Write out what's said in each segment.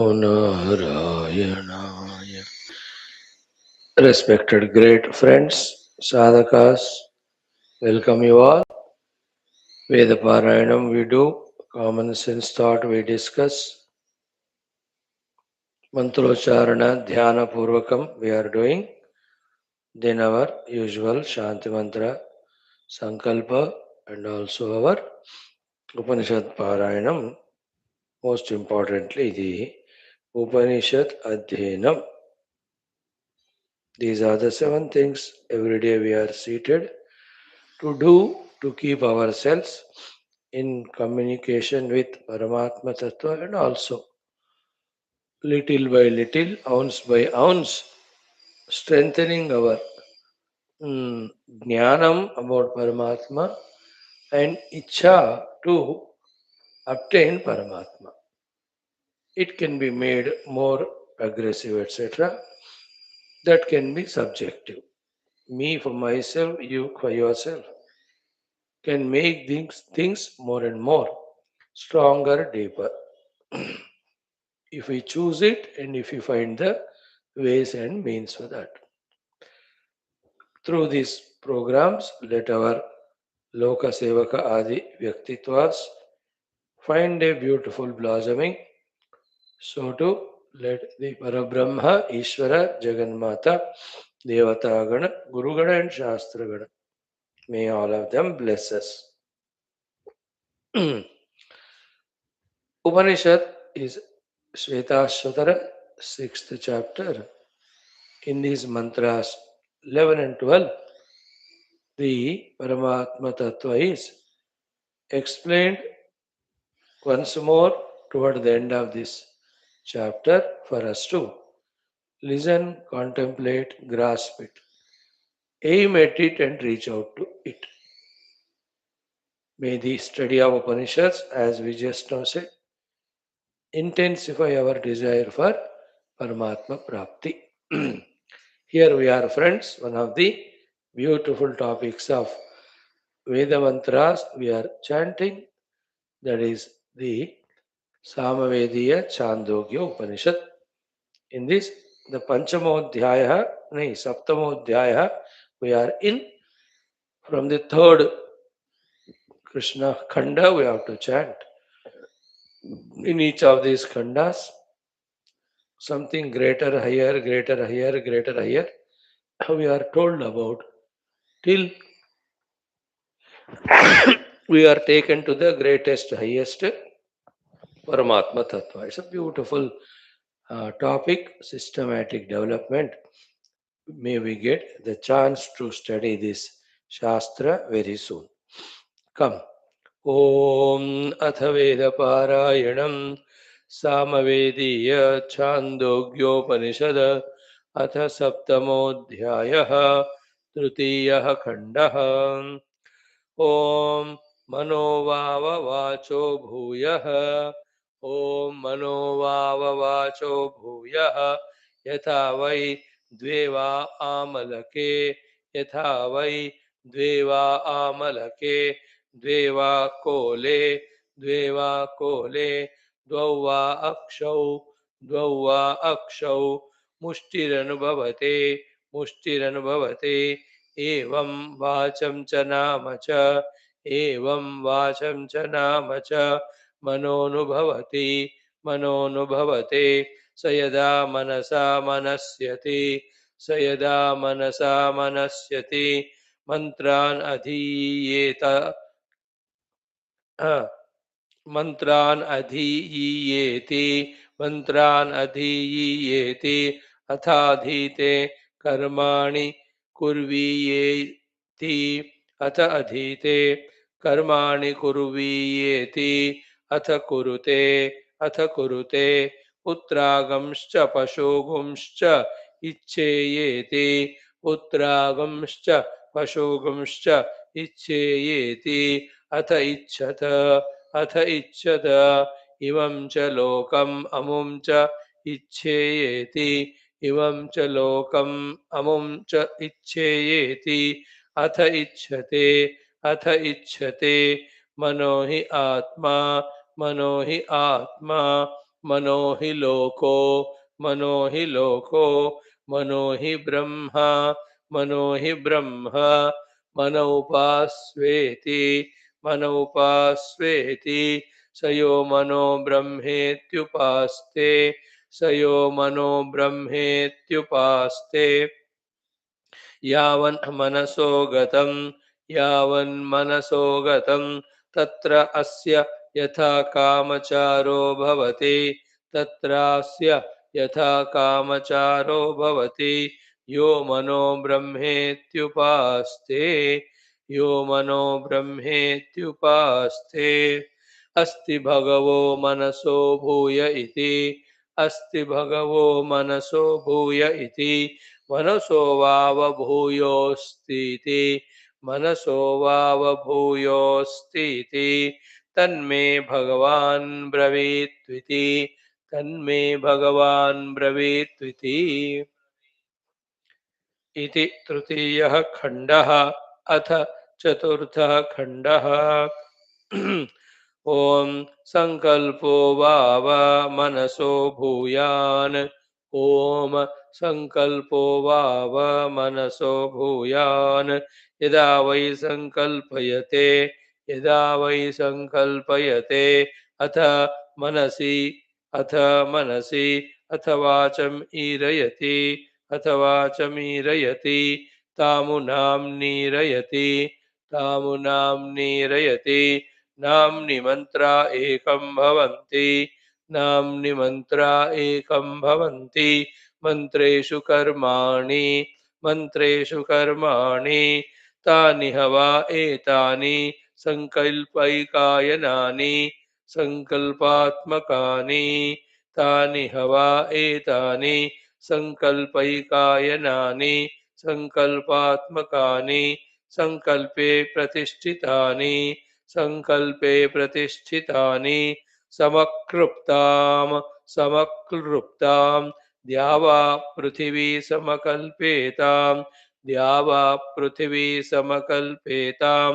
Narayana. Respected great friends, sadhakas, welcome you all. Veda Parayanam we do, common sense thought we discuss, Mantrocharana Dhyana Purvakam we are doing, then our usual Shanti Mantra, Sankalpa, and also our Upanishad Parayanam. Most importantly, the Upanishad Adhyanam. These are the seven things every day we are seated to do to keep ourselves in communication with Paramatma Tattva and also little by little, ounce by ounce, strengthening our jnanam about Paramatma and ichha to obtain Paramatma. It can be made more aggressive, etc. That can be subjective. Me for myself, you for yourself can make things more and more stronger, deeper. If we choose it and if we find the ways and means for that. Through these programs, let our Loka Sevaka Adi Vyaktitwas find a beautiful blossoming. So too, let the Parabrahma, Ishvara, Jaganmata, Devatagana, Gurugana and Shastragana. May all of them bless us. Upanishad is Shwethashwathara, 6th chapter. In these mantras 11 and 12, the Paramatma Tattva is explained once more toward the end of this chapter for us to listen, contemplate, grasp it, aim at it, and reach out to it. May the study of Upanishads, as we just now said, intensify our desire for Paramatma Prapti. Here we are, friends, one of the beautiful topics of Veda mantras we are chanting, that is the Samavediya Chandogya Upanishad. In this, the Panchamodhyaya, Saptamodhyaya, we are in. From the third Krishna Khanda, we have to chant. In each of these Khandas, something greater, higher, greater, higher, greater, higher, we are told about till we are taken to the greatest, highest Paramatma Tattva. It's a beautiful topic, systematic development. May we get the chance to study this Shastra very soon. Come. Om Athaveda Parayanam Samavediya Chandogyopanishad Atha Saptamodhyayah Tritiyaha Khandaha Om Manovava Vacho Bhuyah Om Manovava Vacho Bhuyah Yatha Vai Dveva Amalake Yatha Vai Dveva Amalake Dveva Kole Dveva Kole Dvava Akshau Dvava Akshau Mushtiranubhavate Mushtiranubhavate एवं वाचं च नाम च एवं वाचं च नाम च मनोनुभवति मनोनुभवते स यदा मनसा मनस्यति स यदा मनसा मनस्यति मंत्रान् अधीयेत मंत्रान् अधीयेति मंत्रान् अधीयेति अथाधीते कर्माणि कुर्वीयेति अथ अधीते कर्माणि कुर्वीयेति अथ कुरुते अथ कुरुते पुत्रागंश्च पशुगुंश्च इच्छेयेति पुत्रागंश्च पशुगुंश्च इच्छेयेति अथ इच्छत अथ इच्छत इमं च लोकम् अमुं च इच्छेयेति इमं च लोकम् अमुं च इच्छेयेति अथ इच्छते मनो हि आत्मा मनो हि लोको मनो हि लोको मनो हि ब्रह्मा मनो हि ब्रह्म मन उपास्वेति मन उपास्वेति स यो मनो ब्रह्मेत्युपास्ते स यो मनो ब्रह्मेत्युपास्ते यावन्मनसो गतं तत्र अस्य यथा कामचारो भवति तत्रास्य यथा कामचारो भवति यो मनो ब्रह्मेत्युपास्ते यो मनो ब्रह्मेत्युपास्ते अस्ति भगवो मनसो भूय इति अस्ति भगवो मनसो भूय इति मनसो वावभूयोऽस्तीति मनसो वावभूयोऽस्तीति तन्मे भगवान् ब्रवीत्विति तन्मे भगवान् ब्रवीत्विति इति तृतीयः खण्डः। अथ चतुर्थः खण्डः। ॐ संकल्पो वाव मनसो भूयान् ॐ संकल्पो वाव मनसो भूयान् यदा वै संकल्पयते यदा वै संकल्पयते अथ मनसि अथ मनसि अथ वाचं ईरयति अथवा च मीरयति तामुनां नीरयति तामुनां नीरयति नाम्नि मन्त्रा एकं भवन्ति नाम्नि मन्त्रा एकं भवन्ति मन्त्रेषु कर्माणि तानि हवा एतानि संकल्पैकायनानि संकल्पात्मकानि तानि हवा एतानि संकल्पैकायनानि संकल्पात्मकानि संकल्पे प्रतिष्ठितानि संकल्पे प्रतिष्ठितानि समक्लृप्तां द्यावा पृथिवी समकल्पेतां द्यावा पृथिवी समकल्पेतां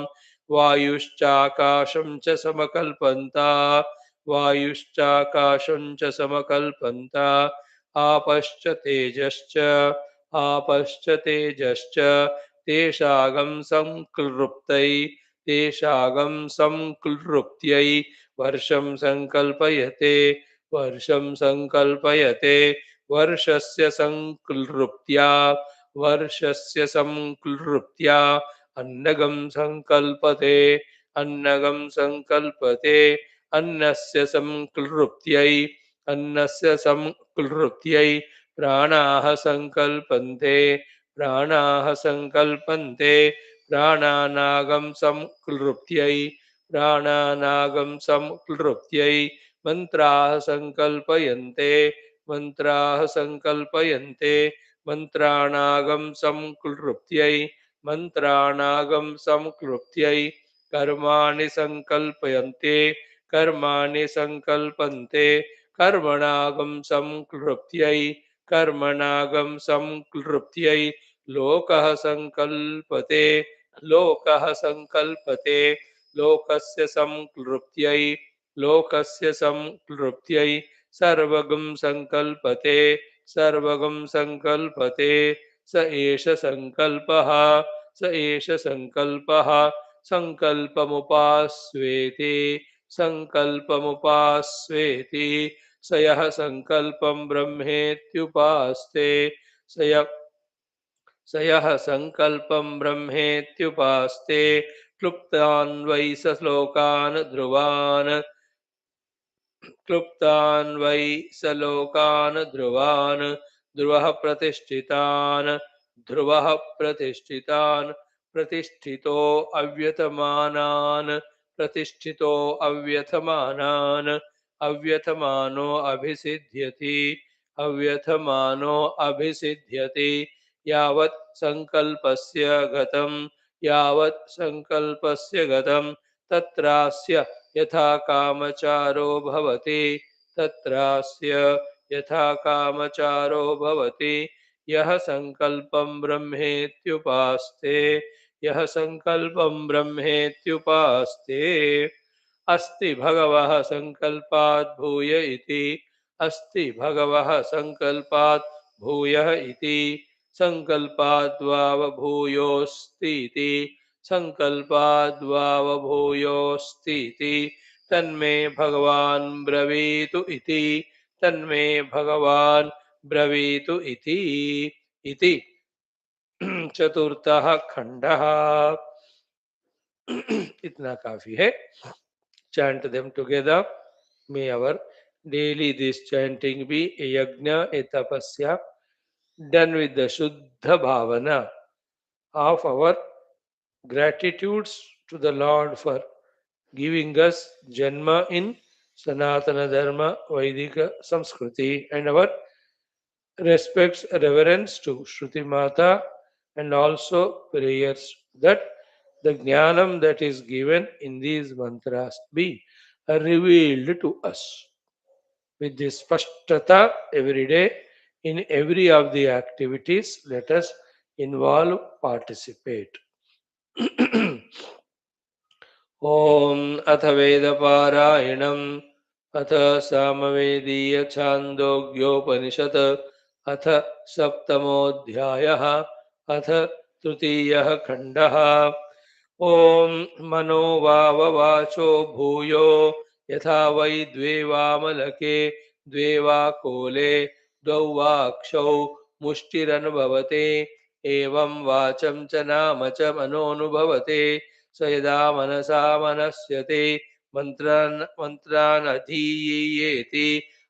वायुश्चाकाशं च समकल्पन्ता वायुश्चाकाशं च समकल्पन्ता आपश्च तेजश्च तेषागं संक्लृप्त्यै वर्षं संकल्पयते वर्षस्य संक्लृप्त्या अन्नगं संकल्पते अन्नस्य संक्लृप्त्यै प्राणाः संकल्पन्ते प्राणानागं संक्लृप्त्यै मन्त्राः संकल्पयन्ते मन्त्राणागं संक्लृप्त्यै कर्माणि संकल्पन्ते कर्मणागं संक्लृप्त्यै लोकः संकल्पते लोकस्य संक्लृप्त्यै सर्वगं संकल्पते स एष संकल्पः संकल्पमुपास्वेति स यः संकल्पं ब्रह्मेत्युपास्ते स यः संकल्पं ब्रह्मेत्युपास्ते क्लुप्तान् वै स लोकान् ध्रुवान् ध्रुवः प्रतिष्ठितान् प्रतिष्ठितो अव्यथमानो अभिसिद्ध्यति यावत् संकल्पस्य गतं तत्रास्य यथा कामचारो भवति यः संकल्पं ब्रह्मेत्युपास्ते अस्ति भगवः संकल्पात् भूय इति अस्ति भगवः संकल्पात् भूयः इति संकल्पाद्वावभूयोऽस्ति इति संकल्पाद्वावभूयोऽस्ति इति तन्मे भगवान् ब्रवीतु इति तन्मे भगवान् ब्रवीतु इति चतुर्थः खंडः। इतना काफी है। Chant them together. May our daily this chanting be a yajna, a tapasya, done with the Shuddha Bhavana of our gratitudes to the Lord for giving us Janma in Sanatana Dharma, Vaidika Samskriti, and our respects, reverence to Shruti Mata, and also prayers that the jnanam that is given in these mantras be revealed to us. With this spashtata every day, in every of the activities, let us involve, participate. ॐ अथ वेदपारायणम् अथ सामवेदीयछान्दोग्योपनिषत् अथ सप्तमोऽध्यायः अथ तृतीयः खण्डः ॐ मनो वाववाचो भूयो यथा वै द्वे वामलके द्वे वा कोले द्वौ वाक्षौ मुष्टिरनुभवते एवं वाचं च नाम च मनोऽनुभवते स यदा मनसा मनस्यते मन्त्रान् अधीयेति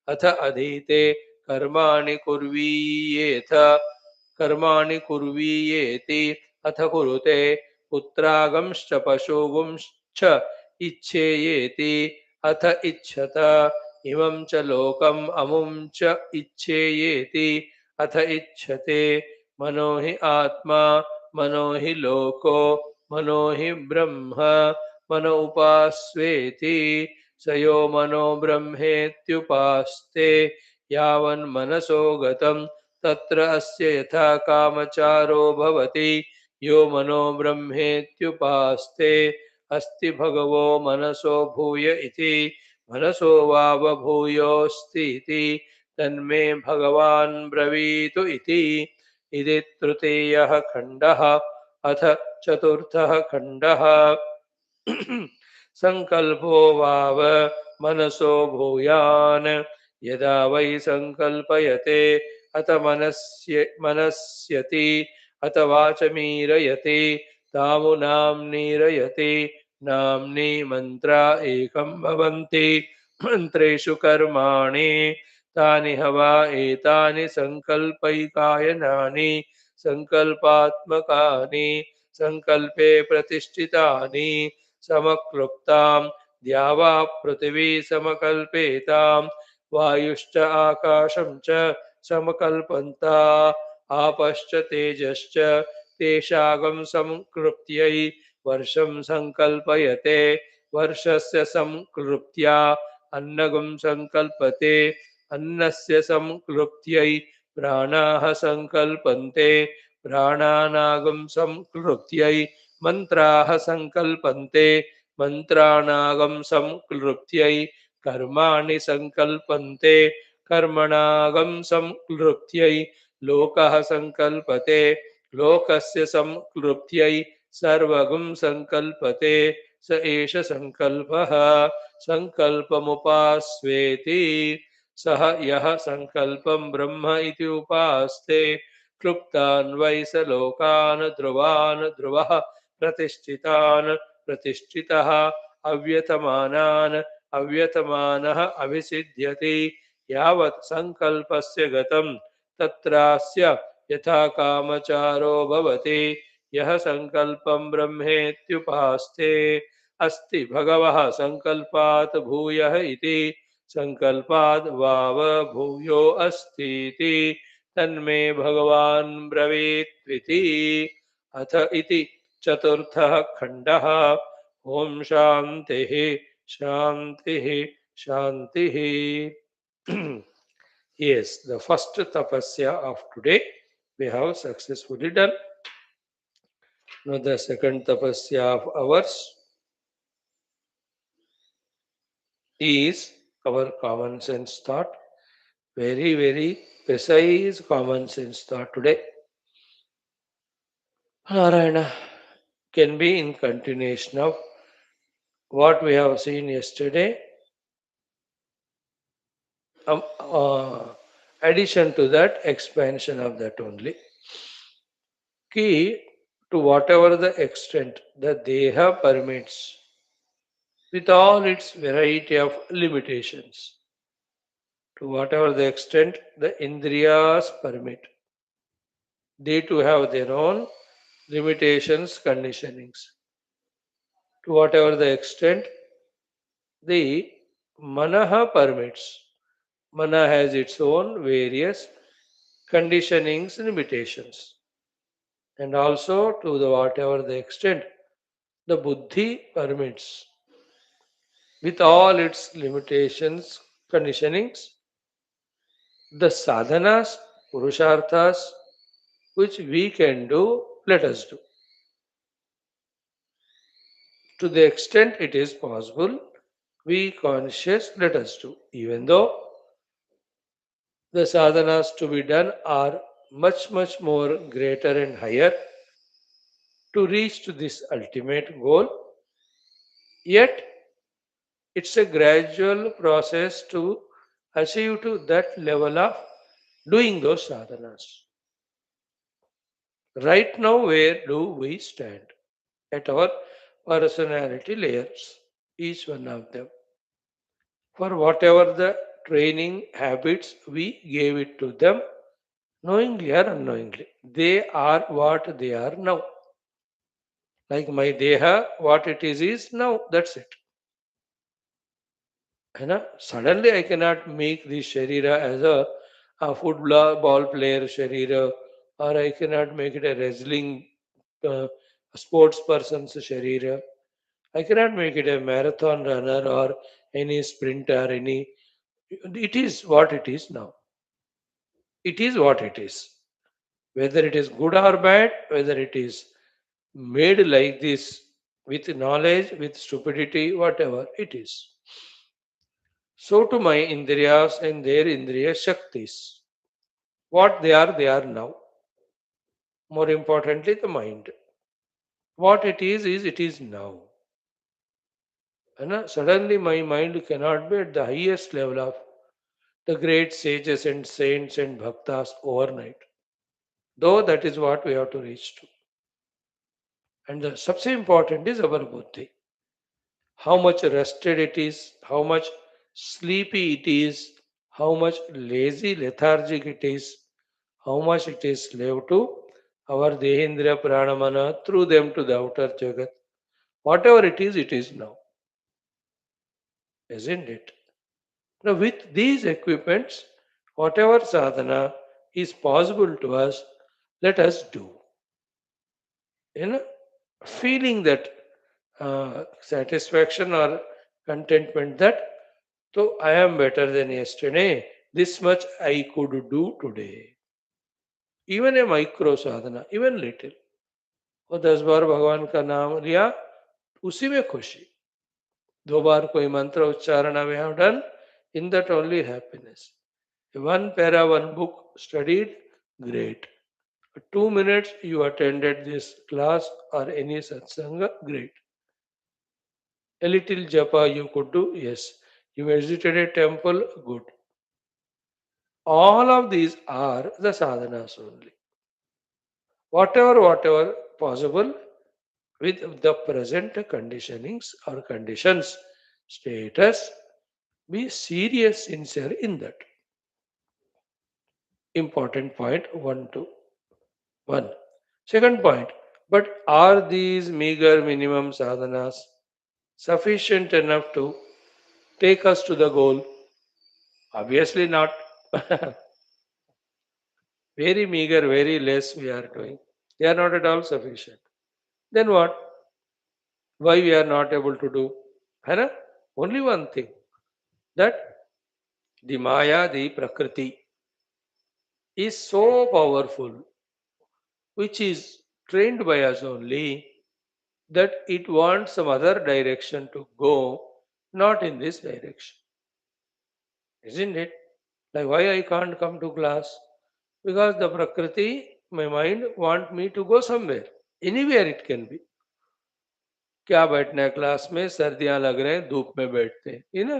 अथ अधीते कर्माणि कुर्वीयेथ कर्माणि कुर्वीयेति अथ कुरुते पुत्रागंश्च पशुगुंश्च इच्छेयेति अथ इच्छत इमं च लोकम् अमुं च इच्छेयेति अथ इच्छते मनो हि आत्मा मनो हि लोको मनो हि ब्रह्म मनो उपास्वेति स यो मनो ब्रह्मेत्युपास्ते यावन्मनसो गतं तत्र अस्य यथा कामचारो भवति यो मनो ब्रह्मेत्युपास्ते अस्ति भगवो मनसो भूय इति मनसो वावभूयोऽस्ति इति तन्मे भगवान् ब्रवीतु इति इति तृतीयः खण्डः अथ चतुर्थः खण्डः संकल्पो वाव मनसो भूयान् यदा वै संकल्पयते अथ मनस्यति अथ वाचमीरयते तामुनाम्नीरयते नाम्नि मन्त्रा एकं भवन्ति मन्त्रेषु कर्माणि तानि हवा एतानि संकल्पैकायनानि संकल्पात्मकानि संकल्पे प्रतिष्ठितानि समक्लुप्तां द्यावा पृथिवी समकल्पेतां वायुश्च आकाशं च समकल्पन्ता आपश्च तेजश्च तेषागं संकृत्यै वर्षं संकल्पयते वर्षस्य संकृत्या अन्नगं संकल्पते अन्नस्य संकृत्यै प्राणाः संकल्पन्ते प्राणानागं संकृत्यै मन्त्राः संकल्पन्ते मन्त्राणागं संकृत्यै कर्माणि संकल्पन्ते कर्मणागं संकृत्यै लोकः संकल्पते लोकस्य संकृत्यै सर्वगं संकल्पते स एष संकल्पः संकल्पमुपास्वेति सः यः संकल्पं ब्रह्म इति उपास्ते क्लुप्तान् वै स लोकान् ध्रुवान् ध्रुवः प्रतिष्ठितान् प्रतिष्ठितः अव्यतमानान् अव्यतमानः अभिसिद्ध्यति यावत् संकल्पस्य गतं तत्रास्य यथा कामचारो भवति यः संकल्पं ब्रह्मेत्युपास्ते अस्ति भगवः संकल्पात् भूयः इति संकल्पाद् वाव भूयो अस्तीति तन्मे भगवान् ब्रवीत्विति अथ इति चतुर्थः खण्डः ॐ शान्तिः शान्तिः शान्तिः Yes, the first tapasya of today we have successfully done. Now the second tapasya of ours is our common sense thought. Very, very precise common sense thought today. Narayana can be in continuation of what we have seen yesterday. Addition to that, expansion of that only. Key to whatever the extent the Deha permits, with all its variety of limitations, to whatever the extent the Indriyas permit, they too have their own limitations, conditionings. To whatever the extent the Manaha permits, Mana has its own various conditionings, limitations, and also to the whatever the extent the Buddhi permits, with all its limitations, conditionings, the sadhanas, purusharthas, which we can do, let us do. To the extent it is possible, we conscious, let us do. Even though the sadhanas to be done are much, much more greater and higher to reach to this ultimate goal, yet it's a gradual process to achieve to that level of doing those sadhanas. Right now, where do we stand? At our personality layers, each one of them. For whatever the training habits we gave it to them, knowingly or unknowingly, they are what they are now. Like my deha, what it is now, that's it. You know, suddenly I cannot make this sharira as a football player sharira, or I cannot make it a wrestling uh, sports person's sharira. I cannot make it a marathon runner or any sprinter, any. It is what it is now. It is what it is. Whether it is good or bad, whether it is made like this with knowledge, with stupidity, whatever it is. So to my indriyas and their indriya shaktis. What they are now. More importantly, the mind. What it is now. And suddenly my mind cannot be at the highest level of the great sages and saints and bhaktas overnight. Though that is what we have to reach to. And the subse important is our buddhi. How much rested it is, how much sleepy it is, how much lazy, lethargic it is, how much it is slave to our Dehendriya Pranamana through them to the outer Jagat. Whatever it is now, isn't it? Now, with these equipments, whatever sadhana is possible to us, let us do. You know, feeling that satisfaction or contentment that so I am better than yesterday. This much I could do today. Even a micro sadhana, even little. और 10 बार भगवान का नाम लिया उसी में खुशी 2 बार कोई मंत्र उच्चारण we have done in that only happiness. One para, one book studied, great. 2 minutes you attended this class or any satsanga, great. A little japa you could do, yes. You visited a temple, good. All of these are the sadhanas only. Whatever possible with the present conditionings or conditions, status, be serious, sincere in that. Important point one to one. Second point, but are these meager minimum sadhanas sufficient enough to take us to the goal? Obviously not. Very meager, very less we are doing. They are not at all sufficient. Then what? Why we are not able to do? है only one thing that the Maya, the Prakriti, is so powerful, which is trained by us only, that it wants some other direction to go, not in this direction. Isn't it? Like why I can't come to class? Because the Prakriti, my mind want me to go somewhere. Anywhere it can be. क्या बैठना है class में सर्दियां लग रहे हैं धूप में बैठते हैं यू नो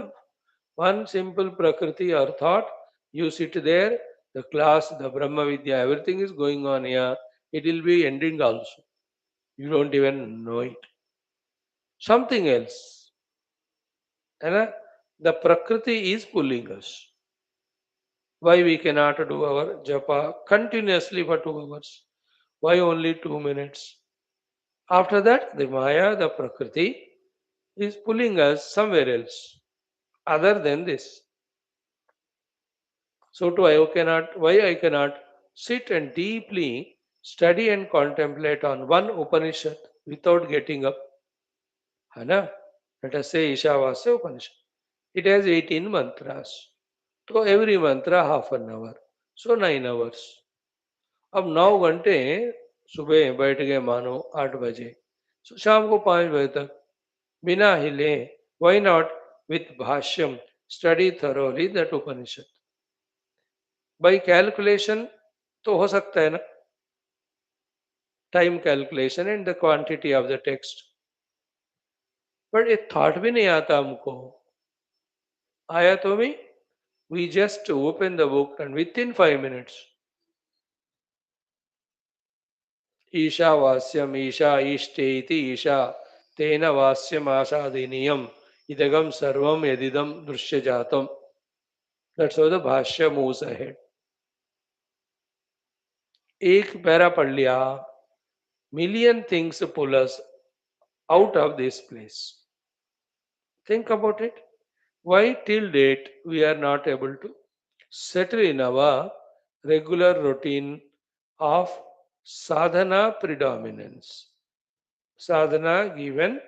वन सिंपल प्रकृति और thought you sit there the class the brahma vidya everything is going on here it will be ending also you don't even know it something else and the prakriti is pulling us why we cannot do our japa continuously for 2 hours why only 2 minutes after that the maya the prakriti is pulling us somewhere else other than this. So too, why I cannot sit and deeply study and contemplate on one Upanishad without getting up. है ना? Let us say Ishavasya Upanishad. It has 18 mantras. So every mantra half an hour. So 9 hours. अब 9 घंटे सुबह बैठ गए मानो 8 बजे so शाम को 5 बजे तक बिना हिले why not with Bhashyam study thoroughly that Upanishad by calculation तो हो सकता है ना time calculation and the quantity of the text but ये थॉट भी नहीं आता हमको आया तो भी we just open the book and within 5 minutes ईशा वास्यम ईशा ईष्टे इति ईशा तेन वास्यम आशादिनियम इदगम सर्वम यदिदम दृश्य जातम that's how the bhashya moves ahead एक पैरा पढ़ लिया million things pull us out of this place think about it why till date we are not able to settle in our regular routine of sadhana predominance? Sadhana given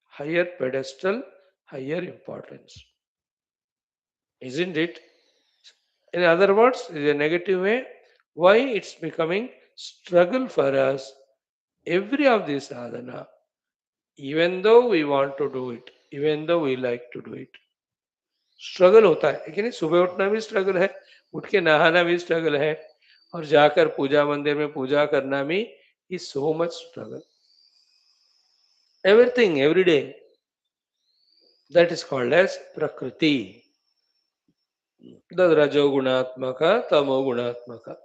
higher pedestal, higher importance. Isn't it? In other words, in a negative way, why it's becoming struggle for us every of this sadhana, even though we want to do it, even though we like to do it. Struggle होता है लेकिन सुबह उठना भी struggle है उठ के नहाना भी स्ट्रगल है और जाकर पूजा मंदिर में पूजा करना भी is so much struggle everything every day that is called as prakriti the रजोगुणात्मक तमोगुणात्मक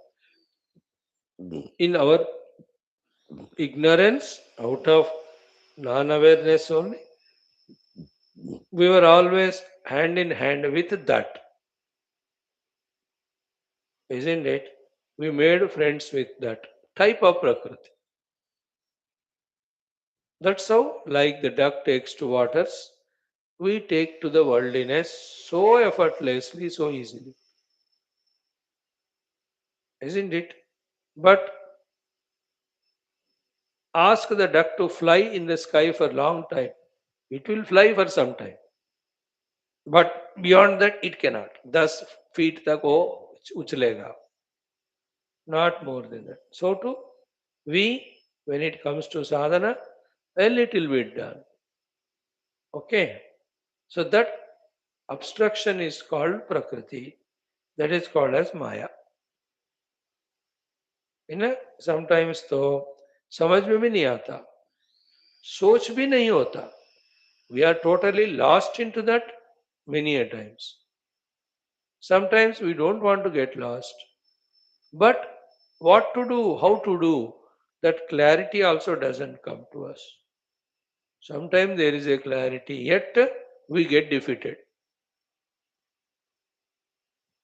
in our ignorance out of non-awareness only we were always hand in hand with that isn't it we made friends with that type of prakriti. That's how, like the duck takes to waters, we take to the worldliness so effortlessly, so easily. Isn't it? But ask the duck to fly in the sky for a long time. It will fly for some time. But beyond that, it cannot. 10 feet तक वो उछलेगा. Not more than that. So too, we, when it comes to sadhana, a little bit done. Okay. So that obstruction is called prakriti. That is called as maya. Sometimes तो समझ में भी नहीं आता सोच भी नहीं होता we are totally lost in to that many a times sometimes we don't want to get lost but what to do how to do that clarity also doesn't come to us sometimes there is a clarity yet we get defeated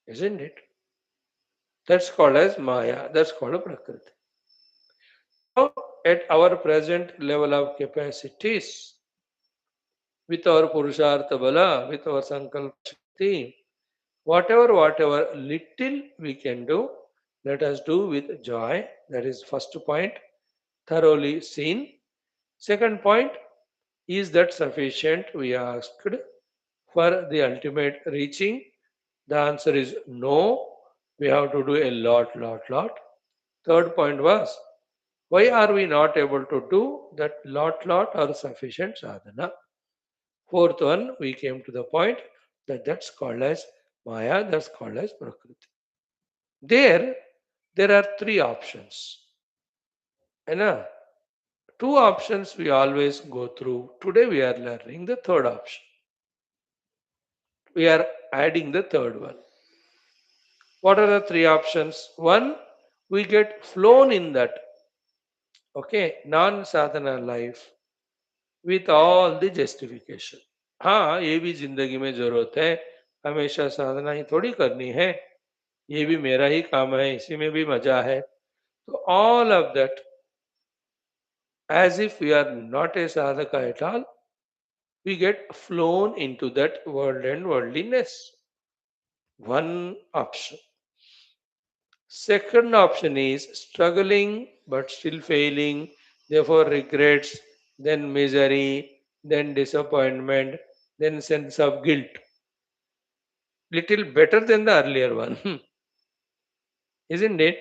isn't it that's called as maya that's called a prakriti so at our present level of capacities with our Purushartha Bala, with our Sankalpa Shakti, whatever little we can do, let us do with joy. That is first point, thoroughly seen. Second point, is that sufficient? We asked for the ultimate reaching. The answer is no. We have to do a lot. Third point was, why are we not able to do that lot or sufficient sadhana? Fourth one, we came to the point that that's called as Maya, that's called as Prakriti. There, there are three options. And two options we always go through. Today we are learning the third option. We are adding the third one. What are the three options? One, we get flown in that, okay, non sadhana life with all the justification. हाँ ये भी जिंदगी में जरूरत है, हमेशा साधना ही थोड़ी करनी है, ये भी मेरा ही काम है, इसी में भी मजा है. So all of that, as if we are not a sadhaka at all, we get flown into that world and worldliness. One option. Second option is struggling but still failing, therefore regrets, then misery, then disappointment, then sense of guilt. Little better than the earlier one, isn't it?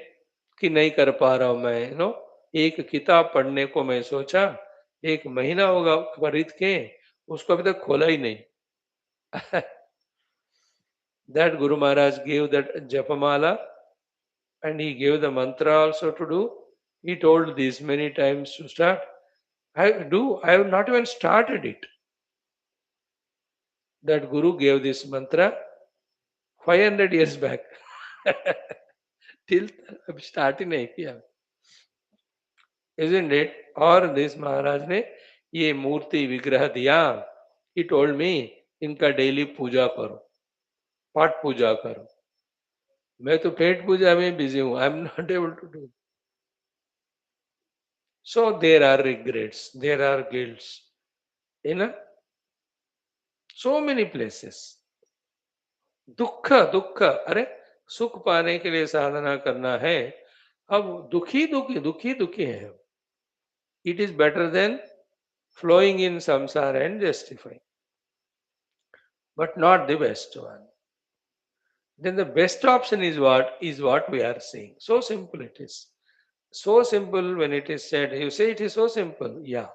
कि नहीं कर पा रहा हूं मैं, एक किताब पढ़ने को मैं सोचा, एक महीना होगा खरीद के, उसको अभी तक खोला ही नहीं. That Guru Maharaj gave that Japamala and he gave the mantra also to do. He told this many times to start. I have not even started it. That Guru gave this mantra 500 years back. Till अब start ही नहीं किया. Isn't it? और this महाराज ने ये मूर्ति विग्रह दिया. He told me इनका daily पूजा करो, पाठ पूजा करो. मैं तो पेट पूजा में बिजी हूँ. I am not able to do. So there are regrets, there are guilts in so many places. दुख दुख, अरे सुख पाने के लिए साधना करना है, अब दुखी दुखी दुखी दुखी है. It is better than flowing in samsara and justifying, but not the best one. Then the best option is what we are saying. So simple it is. So simple when it is said. You say it is so simple. Yeah.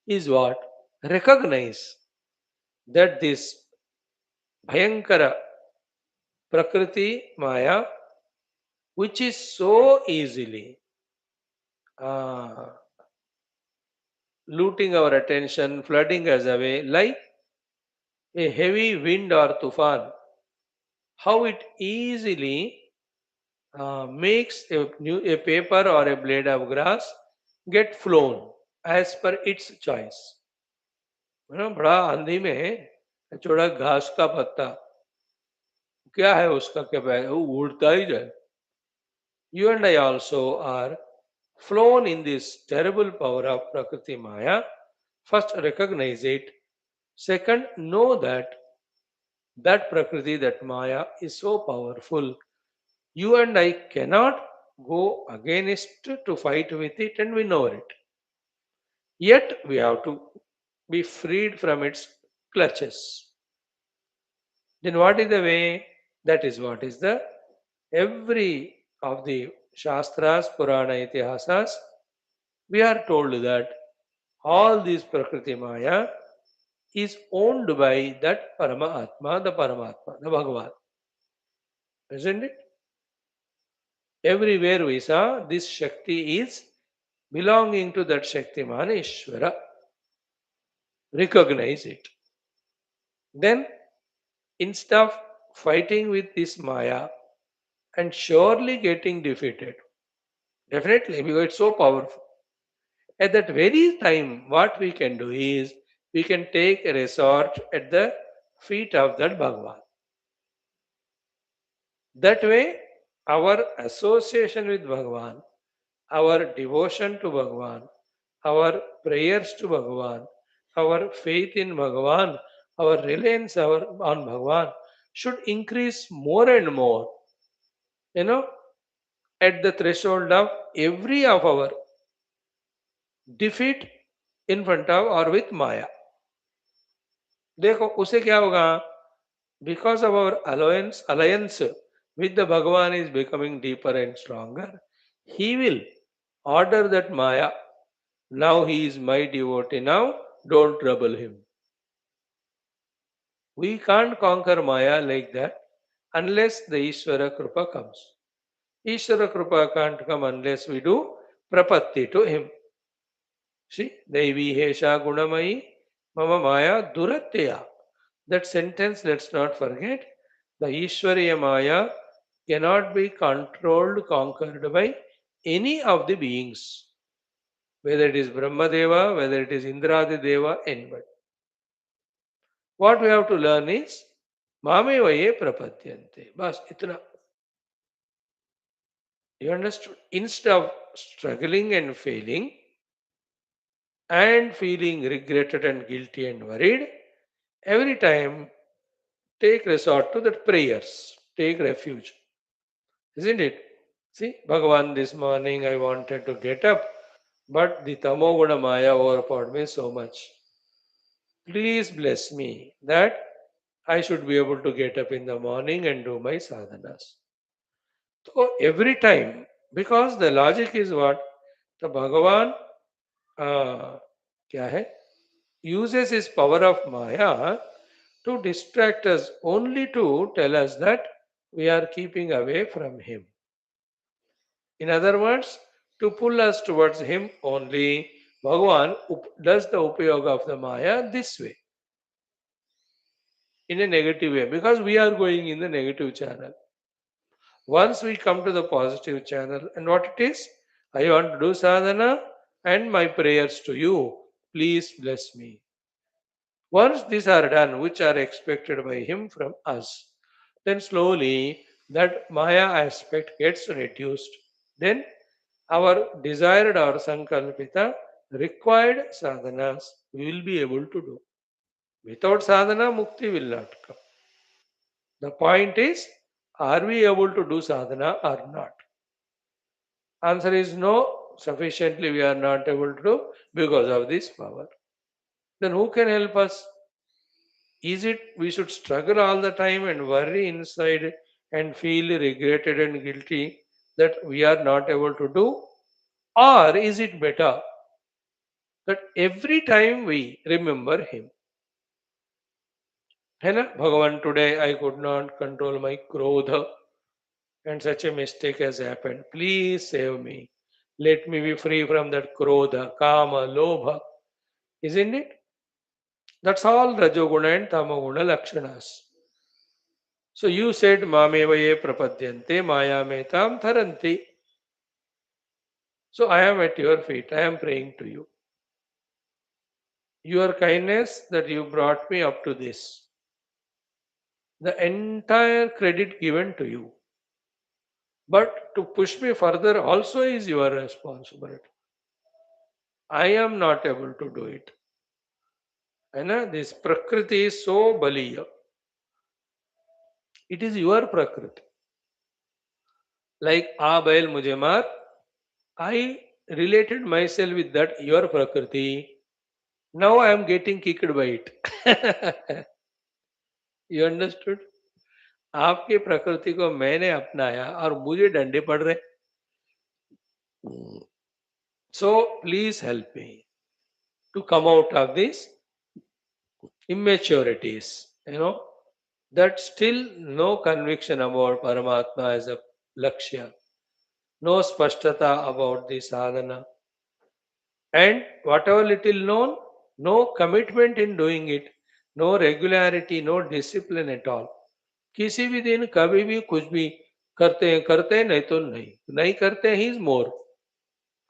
Is what? Recognize that this Bhayankara Prakriti Maya, which is so easily uh, looting our attention, flooding us away like a heavy wind or tufan, how it easily makes a paper or a blade of grass get flown as per its choice. बड़ा आंधी में चौड़ा घास का पत्ता, क्या है उसका क्या वो उड़ता ही जाए. You and I also are flown in this terrible power of Prakriti Maya. First, recognize it. Second, know that Prakriti, that Maya is so powerful. You and I cannot go against to fight with it and we know it. Yet we have to be freed from its clutches. Then what is the way? That is what is the every of the Shastras, Purana, Itihasas, we are told that all this Prakriti Maya is owned by that Paramatma, the Bhagavan. Isn't it? Everywhere we saw this Shakti is belonging to that Shaktiman Ishvara. Recognize it. Then, instead of fighting with this Maya and surely getting defeated, definitely because it's so powerful. At that very time, what we can do is we can take a resort at the feet of that Bhagavan. That way, our association with Bhagavan, our devotion to Bhagavan, our prayers to Bhagavan, our faith in Bhagavan, our reliance on Bhagavan should increase more and more, you know, at the threshold of every of our defeat in front of or with Maya. देखो उसे क्या होगा, because of our alliance with the Bhagavan is becoming deeper and stronger, he will order that Maya, now he is my devotee, now don't trouble him. We can't conquer Maya like that. unless the Ishvara Krupa comes. Ishvara Krupa can't come unless we do prapatti to him. See, Devi Hesha Gunamayi Mama Maya Duratya. That sentence, let's not forget. The Ishwariya Maya cannot be controlled, conquered by any of the beings, whether it is Brahmadeva, whether it is Indradi Deva, anybody. What we have to learn is Mame Vaye Prapadyante. Bas, itna. You understood? Instead of struggling and failing and feeling regretted and guilty and worried, every time take resort to that prayers, take refuge. Isn't it? See, Bhagavan, this morning I wanted to get up, but the Tamoguna Maya overpowered me so much. Please bless me that I should be able to get up in the morning and do my sadhanas. So every time, because the logic is what? The Bhagavan क्या है? Uses his power of Maya to distract us, only to tell us that we are keeping away from him. In other words, to pull us towards him only, Bhagavan does the upayoga of the Maya this way, in a negative way, because we are going in the negative channel. Once we come to the positive channel, and what it is, I want to do sadhana and my prayers to you, please bless me. Once these are done, which are expected by him from us, then slowly that Maya aspect gets reduced. Then our desired or sankalpita required sadhanas we will be able to do. Without sadhana, mukti will not come. The point is, are we able to do sadhana or not? Answer is no, sufficiently we are not able to do because of this power. Then who can help us? Is it we should struggle all the time and worry inside and feel regretted and guilty that we are not able to do? Or is it better that every time we remember him? है ना? Bhagavan, today I could not control my krodha and such a mistake has happened. Please save me. Let me be free from that krodha, kama, lobha. Isn't it? That's all Rajoguna and Tamaguna Lakshanas. So you said Mamevaye Prapadyante Maya Metam Tharanti. So I am at your feet. I am praying to you. Your kindness that you brought me up to this. The entire credit given to you. But to push me further also is your responsibility. I am not able to do it. And this Prakriti is so baliya. It is your Prakriti. Like A Bail Mujhe Maar, I related myself with that your Prakriti. Now I am getting kicked by it. You understood? आपके प्रकृति को मैंने अपनाया और मुझे डंडे पड़ रहे. So please help me to come out of these immaturities. That still no conviction about Paramatma as a Lakshya, no spashtata about the sadhana, and whatever little known, no commitment in doing it, no regularity, no discipline at all. किसी भी दिन कभी भी कुछ भी करते हैं नहीं तो नहीं नहीं करते हैं ही इज मोर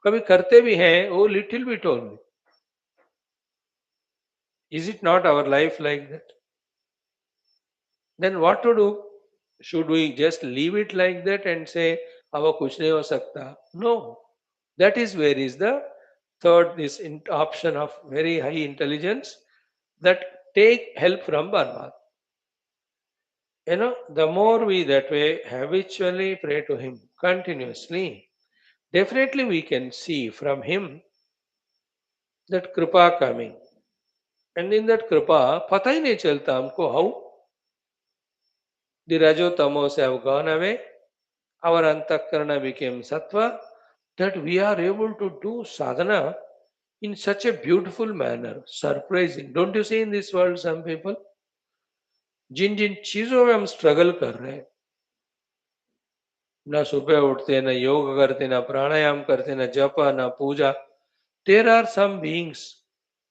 कभी करते भी हैं वो little bit only is it not our life like that then what to do should we just leave it like that and say अब कुछ नहीं हो सकता no that is where is the third this option of very high intelligence that take help from Parmatma. The more we that way habitually pray to Him continuously, definitely we can see from Him that Kripa coming. And in that Kripa, pata hi nahi chalta humko how the Rajo Tamos have gone away, our Antakarana became Sattva, that we are able to do sadhana in such a beautiful manner, surprising. Don't you see in this world some people? जिन जिन चीजों में हम struggle कर रहे हैं ना सुबह उठते, ना योग करते, ना प्राणायाम करते, ना जप, ना पूजा. There are some beings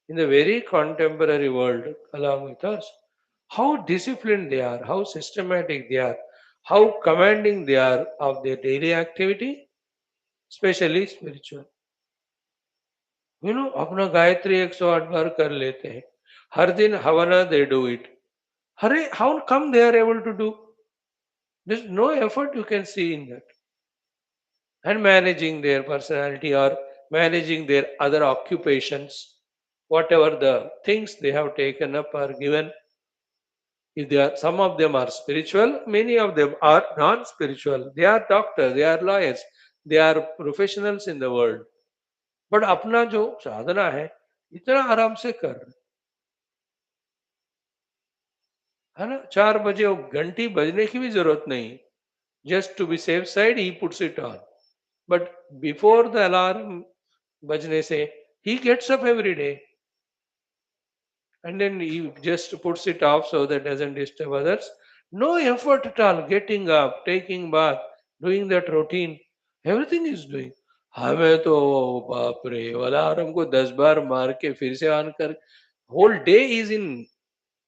in the very contemporary world along with us. How disciplined they are, how systematic they are, how commanding they are of their daily activity, especially spiritual. अपना गायत्री 108 बार कर लेते हैं. हर दिन हवना they do it. Hare, how come they are able to do? There's no effort you can see in that. And managing their personality or managing their other occupations, whatever the things they have taken up or given. If they are, some of them are spiritual, many of them are non-spiritual. They are doctors, they are lawyers, they are professionals in the world. But अपना जो साधना है इतना आराम से कर रहे, है ना. 4 बजे वो घंटी बजने की भी जरूरत नहीं. Just to be safe side ही puts it on. But before the alarm बजने से he gets up every day and then he just puts it off so that doesn't disturb others. No effort at all. Getting up, taking bath, doing that routine, everything is doing. हमें तो बाप रे alarm को 10 बार मार के फिर से on कर. Whole day is in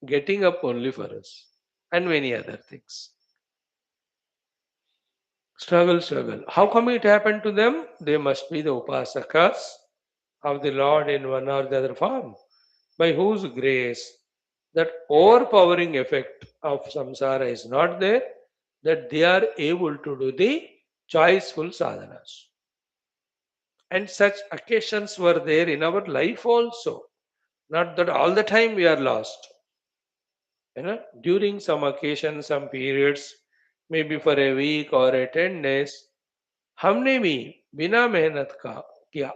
getting up only for us and many other things. Struggle, struggle. How come it happened to them? They must be the upasakas of the Lord in one or the other form, by whose grace that overpowering effect of samsara is not there, that they are able to do the choiceful sadhanas. And such occasions were there in our life also. Not that all the time we are lost. During some occasion, some periods, maybe for a week or a 10 days, हमने भी बिना मेहनत का किया.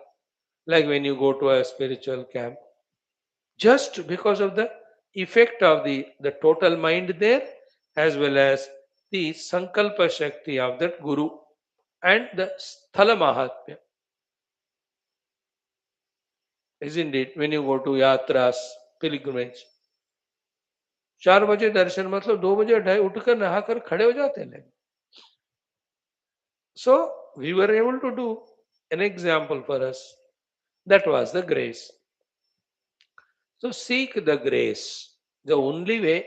Like when you go to a spiritual camp, just because of the effect of the total mind there, as well as the sankalpa shakti of that guru and the sthala mahatmya, isn't it? When you go to yatras, pilgrimage, 4 बजे दर्शन मतलब 2 बजे ढाई उठकर नहाकर खड़े हो जाते हैं. So we were able to do an example for us. That was the grace. So seek the grace. The only way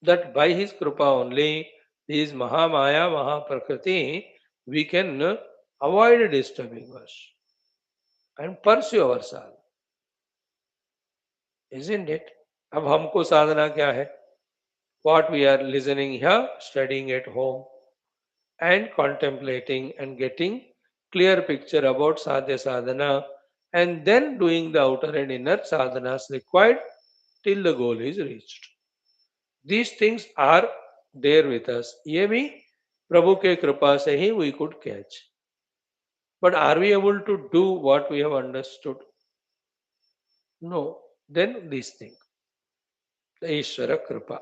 that by his krupa only, his Mahamaya, Mahaprakriti, we can avoid disturbing us and pursue our sadhana. Isn't it? अब हमको साधना क्या है? What we are listening here, studying at home, and contemplating and getting clear picture about sadhya sadhana, and then doing the outer and inner sadhanas required till the goal is reached. These things are there with us. ये भी प्रभु के कृपा से ही we could catch. But are we able to do what we have understood? No. Then this thing, the Ishvara Kripa,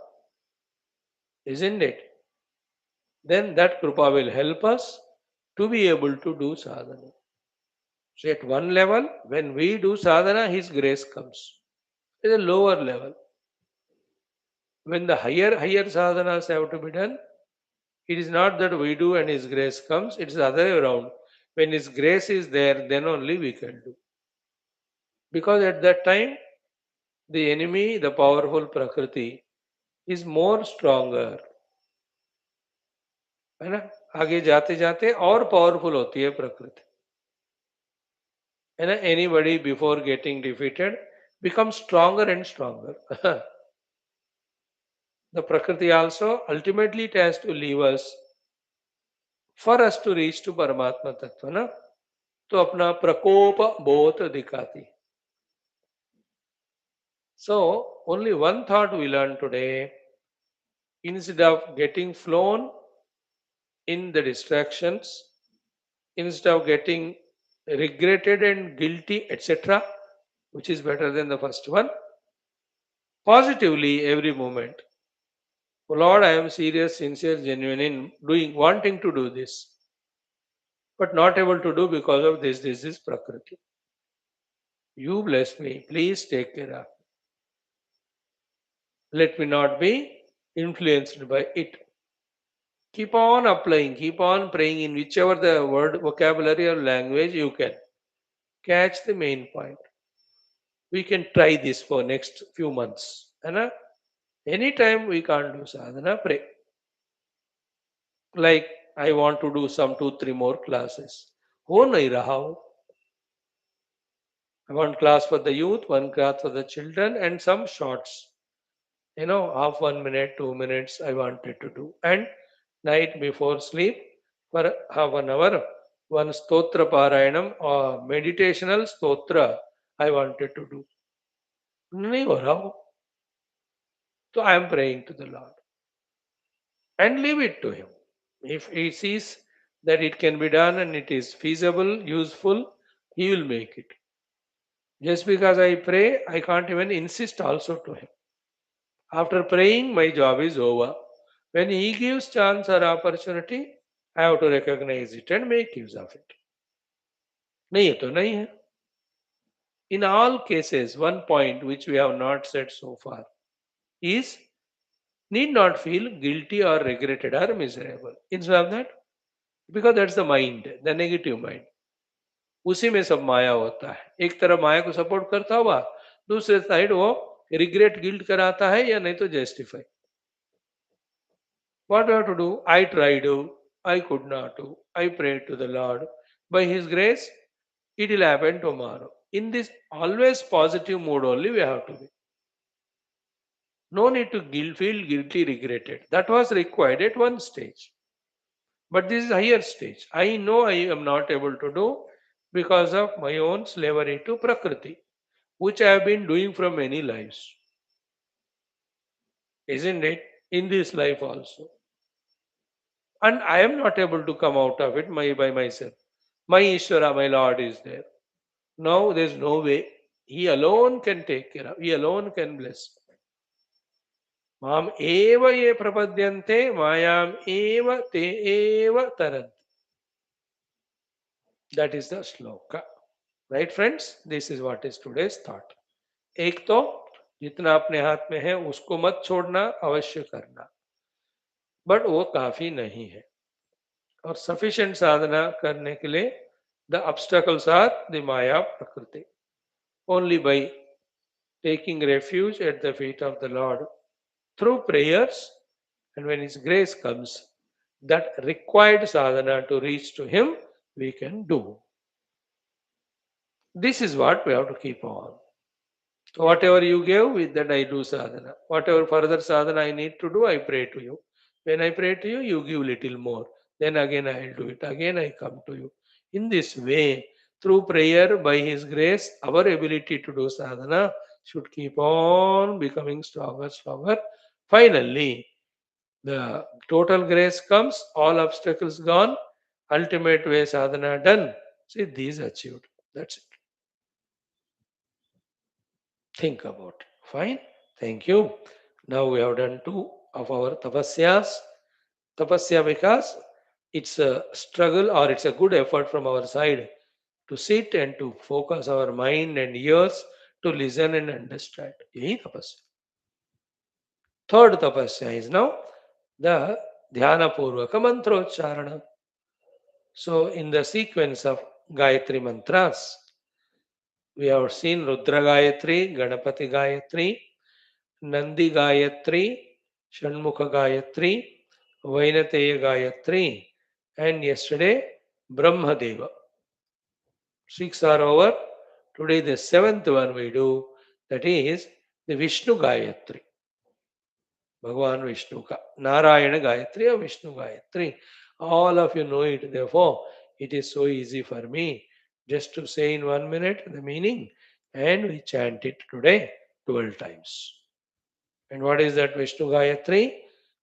isn't it? Then that Kripa will help us to be able to do sadhana. So at one level, when we do sadhana, His grace comes. At a lower level, when the higher sadhanas have to be done, it is not that we do and His grace comes, it is the other way around. When His grace is there, then only we can do. Because at that time, the enemy, the powerful Prakriti, is more stronger. है ना. आगे जाते जाते और powerful होती है प्रकृति. है ना. Anybody before getting defeated becomes stronger and stronger. The Prakriti also ultimately it has to leave us for us to reach to Paramatma Tattva. ना. तो अपना प्रकोप बहुत दिखाती. So only one thought we learned today. Instead of getting flown in the distractions, instead of getting regretted and guilty, etc., which is better than the first one, positively every moment. Oh Lord, I am serious, sincere, genuine in doing, wanting to do this, but not able to do because of this. This is Prakriti. You bless me. Please take care of me. Let me not be influenced by it. Keep on applying, keep on praying in whichever the word, vocabulary, or language you can. Catch the main point. We can try this for next few months. And anytime we can't do sadhana, pray. Like I want to do some 2, 3 more classes. हो नहीं रहा हो. One class for the youth, one class for the children, and some shorts. Half 1 minute, 2 minutes I wanted to do. And night before sleep, for half an hour, one stotra parayanam or meditational stotra I wanted to do. नहीं हो रहा हो. So I am praying to the Lord and leave it to Him. If He sees that it can be done and it is feasible, useful, He will make it. Just because I pray, I can't even insist also to Him. After praying, my job is over. When He gives chance or opportunity, I have to recognize it and make use of it. नहीं है तो नहीं है. In all cases, one point which we have not said so far is need not feel guilty or regretted or miserable. Instead of that, because that's the mind, the negative mind. उसी में सब माया होता है. एक तरफ माया को support करता हुआ, दूसरे साइड वो रिग्रेट गिल्ट कराता है या नहीं तो justify. What do I have to do? I tried to, I could not do. I prayed to the Lord. By His grace, it will happen tomorrow. In this always positive mood only we have to be. No need to feel guilty, regretted. That was required at one stage. But this is higher stage. I know I am not able to do because of my own slavery to Prakriti, which I have been doing from many lives. Isn't it? In this life also. And I am not able to come out of it by myself. My Ishvara, my Lord is there. Now there is no way. He alone can take care of. He alone can bless. Mam eva ye prapadyante mayam eva te eva tarant. That is the sloka. Right friends? This is what is today's thought. एक तो जितना अपने हाथ में है उसको मत छोड़ना, अवश्य करना. बट वो काफी नहीं है. और सफिशिएंट साधना करने के लिए द ऑब्स्टकल्स आर द माया प्रकृति. Only by taking refuge at the feet of the Lord through prayers, and when His grace comes, that required sadhana to reach to Him, we can do. This is what we have to keep on. So whatever you gave, with that I do sadhana. Whatever further sadhana I need to do, I pray to you. When I pray to you, you give little more. Then again I will do it. Again I come to you. In this way, through prayer, by His grace, our ability to do sadhana should keep on becoming stronger, stronger. Finally, the total grace comes, all obstacles gone, ultimate way sadhana done. See, these achieved. That's it. Think about it. Fine. Thank you. Now we have done 2 of our tapasyas. Tapasya because it's a struggle or it's a good effort from our side to sit and to focus our mind and ears to listen and understand. यही तपस्या. Third tapasya is now the dhyana purvaka mantrocharana. So in the sequence of Gayatri mantras, we have seen Rudra Gayatri, Ganapati Gayatri, Nandi Gayatri, Shanmukha Gayatri, Vainateya Gayatri, and yesterday Brahmadeva. 6 are over. Today the 7th one we do, that is the Vishnu Gayatri. Bhagavan Vishnu ka. Narayana Gayatri or Vishnu Gayatri. All of you know it. Therefore, it is so easy for me just to say in 1 minute the meaning, and we chant it today 12 times. And what is that Vishnu Gayatri?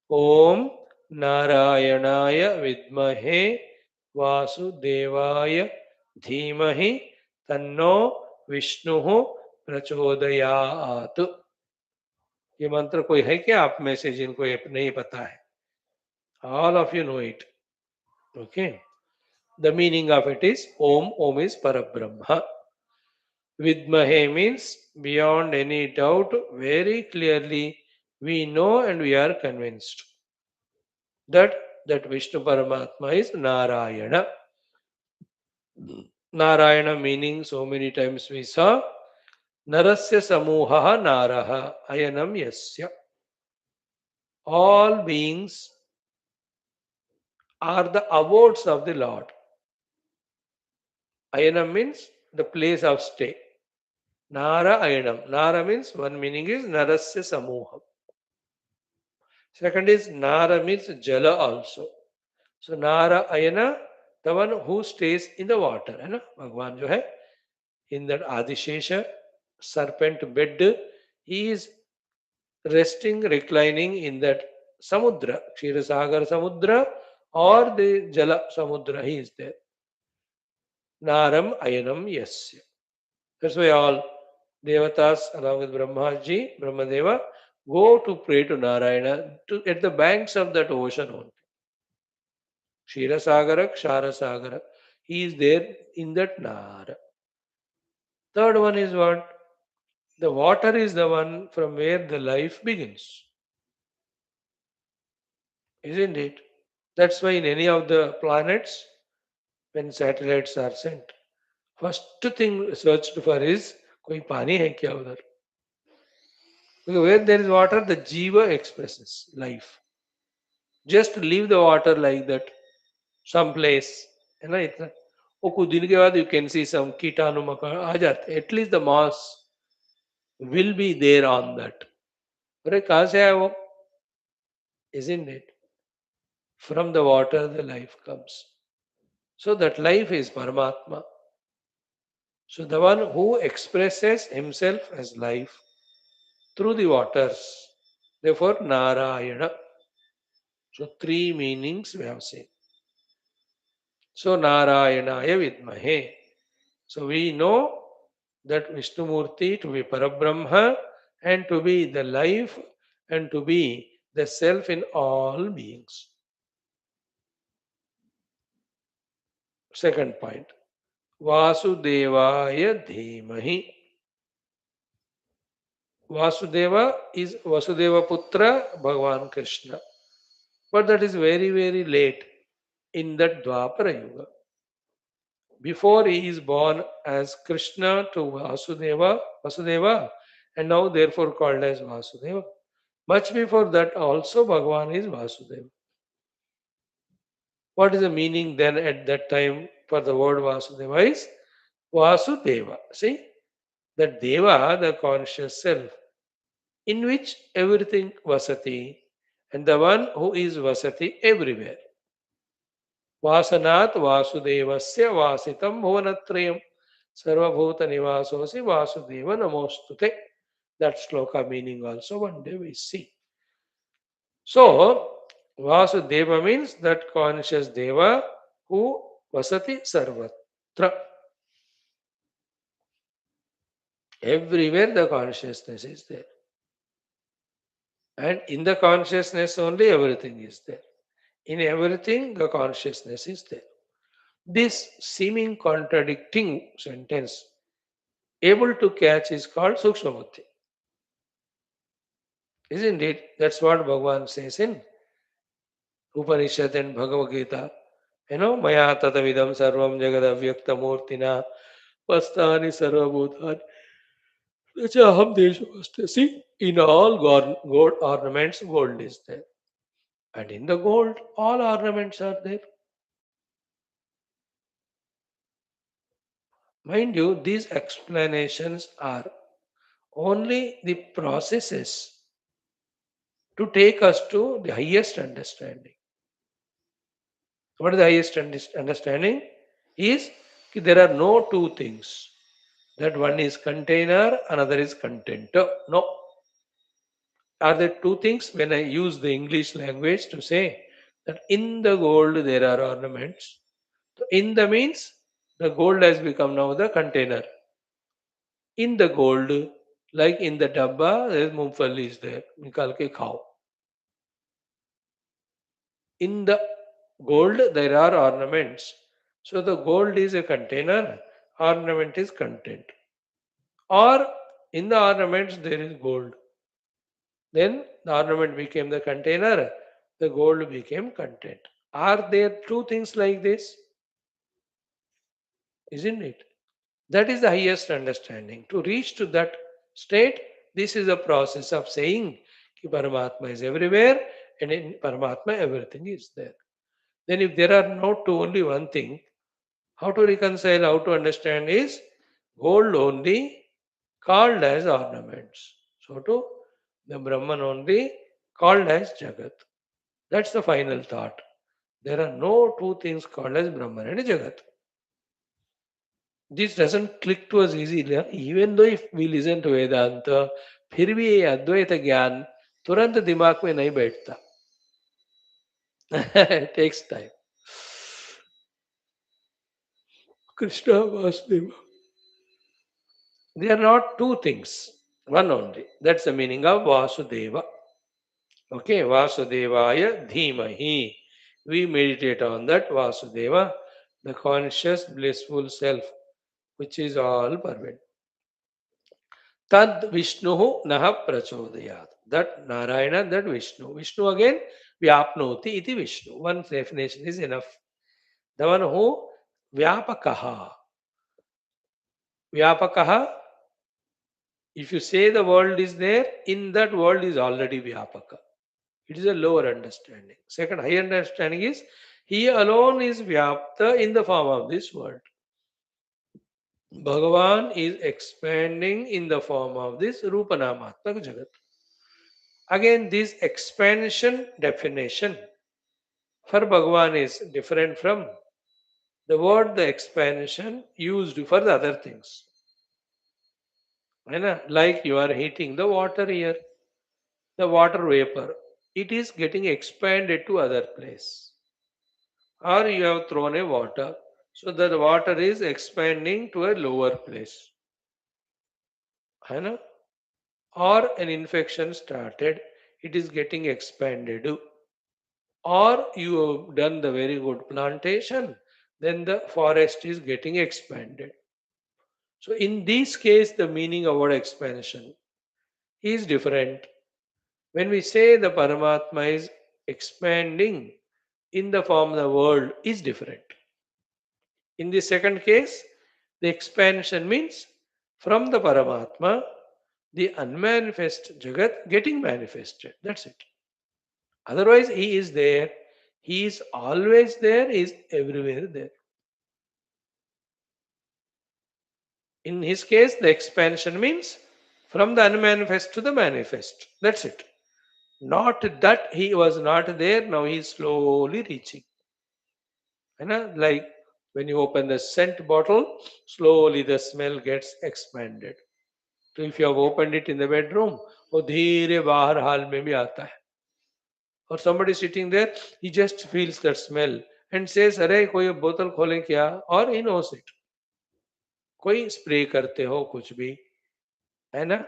Om Narayanaya Vidmahe Vasudevaya Dhimahi Tanno Vishnu Prachodayat. ये मंत्र कोई है क्या आप में से जिनको ये नहीं पता है? All of you know it. Okay. The meaning of it is Om. Om is Parabrahma. Vidmahe means beyond any doubt, very clearly we know and we are convinced that that Vishnu Paramatma is Narayana. Narayana meaning so many times we saw Narasya Samuha Naraha Ayanam Yasya. All beings are the abodes of the Lord. Ayanam means the place of stay. Nara Ayanam. Nara means one meaning is Narasya Samuha. Second is Nara means Jala also. So Nara Ayana, the one who stays in the water. है ना भगवान जो है in that Adishesha serpent bed, he is resting, reclining in that Samudra, Kshirosagar Samudra or the Jala Samudra, he is there. Naram Ayanam Yasya. That's why all Devatas along with Brahmaji, Brahmadeva, go to pray to Narayana at the banks of that ocean only. Kshirosagar, Ksharasagara. He is there in that Nara. Third one is what? The water is the one from where the life begins. Isn't it? That's why in any of the planets, when satellites are sent, first thing searched for is koi pani hai kya udhar? Because where there is water, the jiva expresses life. Just leave the water like that, someplace, है ना इतना वो कुछ दिन के बाद you can see some कीटाणु मकोड़े आ जाते हैं. At least the mass will be there on that. अरे कहाँ से आया वो? Isn't it? From the water the life comes. So that life is Paramatma. So the one who expresses himself as life through the waters. Therefore Narayana. So three meanings we have seen. So Narayanaya Vidmahe. So we know that Vishnumurti to be Parabrahma and to be the life and to be the self in all beings. Second point. Vasudevaya Dhimahi. Vasudeva is Vasudeva Putra Bhagavan Krishna. But that is very, very late in that Dwapara Yuga. Before he is born as Krishna to Vasudeva, and now therefore called as Vasudeva. Much before that also Bhagavan is Vasudeva. What is the meaning then at that time for the word Vasudeva is Vasudeva. See, that Deva, the conscious self, in which everything vasati, and the one who is vasati everywhere. Vasanat Vasudevasya Vasitam Bhuvanatrayam Sarvabhuta Nivasosi Vasudeva Namostute. That sloka meaning also one day we see. So, Vasudeva means that conscious Deva who vasati sarvatra. Everywhere the consciousness is there. And in the consciousness only everything is there. In everything the consciousness is there. This seeming contradicting sentence able to catch is called Sukshma Buddhi. Isn't it? That's what Bhagavan says in Upanishad and Bhagavad Gita. Maya tatavidam sarvam jagad avyakta murtina pastani sarvabhutani. Aham deshaste. See, in all gold ornaments, gold is there. And in the gold, all ornaments are there. Mind you, these explanations are only the processes to take us to the highest understanding. What is the highest understanding? Is there are no two things. That one is container, another is content. No. Are there two things when I use the English language to say that in the gold there are ornaments? So in the means the gold has become now the container. In the gold, like in the dabba, there is mumfali is there. Nikal ke khao. In the gold there are ornaments. So the gold is a container, ornament is content. Or in the ornaments there is gold. Then the ornament became the container, the gold became content. Are there two things like this? Isn't it? That is the highest understanding. To reach to that state, this is a process of saying कि Paramatma is everywhere and in Paramatma everything is there. Then if there are not two, only one thing, how to reconcile, how to understand is gold only called as ornaments. So to the Brahman only called as Jagat. That's the final thought. There are no two things called as Brahman and Jagat. This doesn't click to us easily. Huh? Even though if we listen to Vedanta, फिर भी ये अद्वैत ज्ञान तुरंत दिमाग में नहीं बैठता. It takes time. Krishna Vasudeva. They are not two things, one only. That's the meaning of Vasudeva. Okay, Vasudevaya Dhimahi. We meditate on that Vasudeva, the conscious, blissful self, which is all pervading. Tad Vishnu Naha Prachodayat. That Narayana, that Vishnu. Vishnu again, Vyapnoti iti Vishnu. One definition is enough. The one who Vyapakaha. Vyapakaha, if you say the world is there, in that world is already Vyapaka. It is a lower understanding. Second, higher understanding is he alone is Vyapta in the form of this world. Bhagavan is expanding in the form of this Rupanamatmak Jagat. Again, this expansion definition for Bhagavan is different from the word the expansion used for the other things. Like you are heating the water here, the water vapor, it is getting expanded to other place. Or you have thrown a water, so that the water is expanding to a lower place. है or an infection started, it is getting expanded. Or you have done the very good plantation, then the forest is getting expanded. So in this case, the meaning of word expansion is different. When we say the Paramatma is expanding in the form of the world is different. In the second case, the expansion means from the Paramatma, the unmanifest Jagat getting manifested. That's it. Otherwise, he is there. He is always there, he is everywhere there. In his case, the expansion means from the unmanifest to the manifest. That's it. Not that he was not there, now he is slowly reaching. Like when you open the scent bottle, slowly the smell gets expanded. So if you have opened it in the bedroom, वो धीरे बाहर हाल में भी आता है. Or somebody sitting there, he just feels that smell and says, अरे कोई बोतल खोलें क्या? Or he knows it. कोई स्प्रे करते हो कुछ भी, है ना?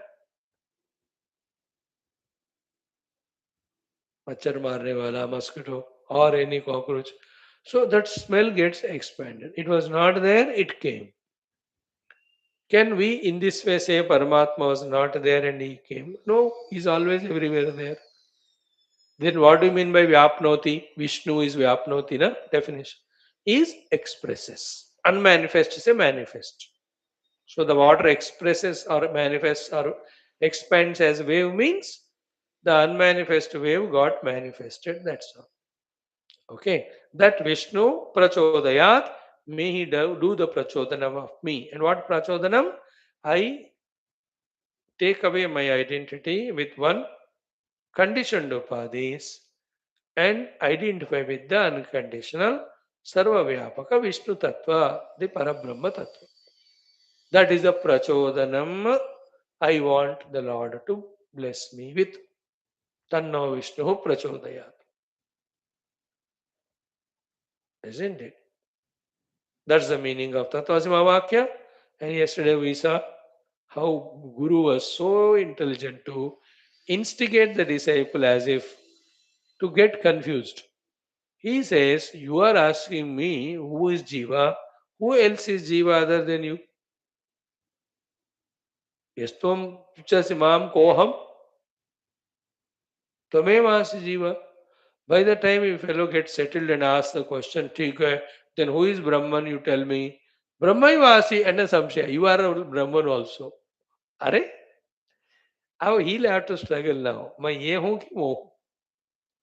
मच्छर मारने वाला, mosquito or any cockroach. So that smell gets expanded. It was not there, it came. Can we in this way say Paramatma was not there and he came? No, he's always everywhere there. Then what do you mean by Vyapnoti? Vishnu is Vyapnoti, na definition. Is expresses. Unmanifest is a manifest. So the water expresses or manifests or expands as wave means the unmanifest wave got manifested. That's all. Okay. That Vishnu prachodayat, may he do the prachodanam of me. And what prachodanam? I take away my identity with one conditioned upadhis and identify with the unconditional Sarva Vyapaka Vishnu Tattva, the Parabrahma Tattva. That is the prachodanam I want the Lord to bless me with. Tanno Vishnu prachodayat. Isn't it? That's the meaning of Tattvasima Vakya. And yesterday we saw how Guru was so intelligent to instigate the disciple as if to get confused. He says, you are asking me who is Jiva, who else is Jiva other than you? Yastom Chasimam Koham Tamevasi Jiva. By the time a fellow gets settled and asks the question, "ठीक है, then who is Brahman? You tell me." Brahmaivasi and a samshaya. You are a Brahman also. Are? How he'll have to struggle now. मैं ये हूँ कि वो हूँ?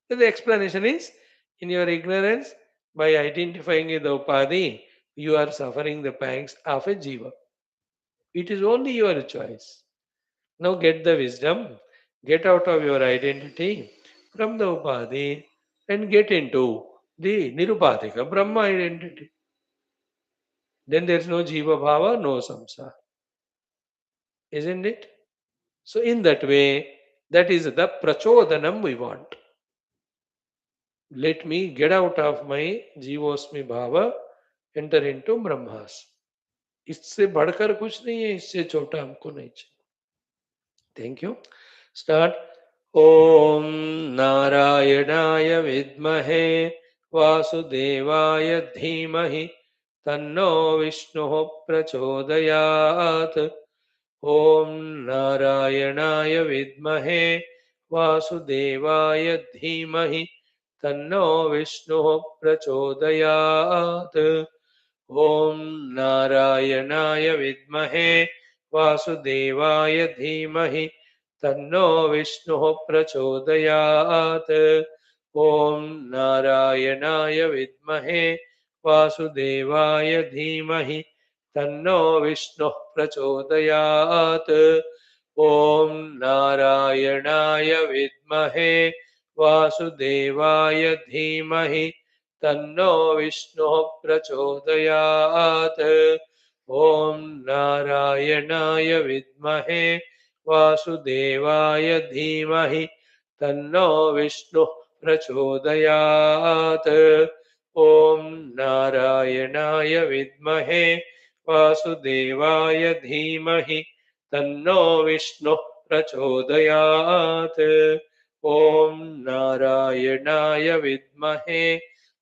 So the explanation is, in your ignorance, by identifying with the upadhi, you are suffering the pangs of a jiva. It is only your choice. Now get the wisdom, get out of your identity from the upadhi and get into the nirupadhika Brahma identity. Then there is no jiva bhava, no samsara. Isn't it? So in that way, that is the prachodhanam we want. Let me get out of my जीवोस्मि भाव, enter into Brahma's. इससे बढ़कर कुछ नहीं है, इससे छोटा हमको नहीं चाहिए. Thank you. स्टार्ट. ओम नारायणाय विद्महे वासुदेवाय धीमहि तन्नो विष्णुः प्रचोदयात्. ओम नारायणाय विद्महे वासुदेवाय धीमहि तन्नो विष्णुः प्रचोदयात्. ॐ नारायणाय विद्महे वासुदेवाय धीमहि तन्नो विष्णुः प्रचोदयात्. ॐ नारायणाय विद्महे वासुदेवाय धीमहि तन्नो विष्णुः प्रचोदयात्. ॐ नारायणाय विद्महे वासुदेवाय धीमहि तन्नो विष्णुः प्रचोदयात्. ॐ नारायणाय विद्महे वासुदेवाय धीमहि तन्नो विष्णुः प्रचोदयात्. ॐ नारायणाय विद्महे वासुदेवाय धीमहि तन्नो विष्णुः प्रचोदयात्. ॐ नारायणाय विद्महे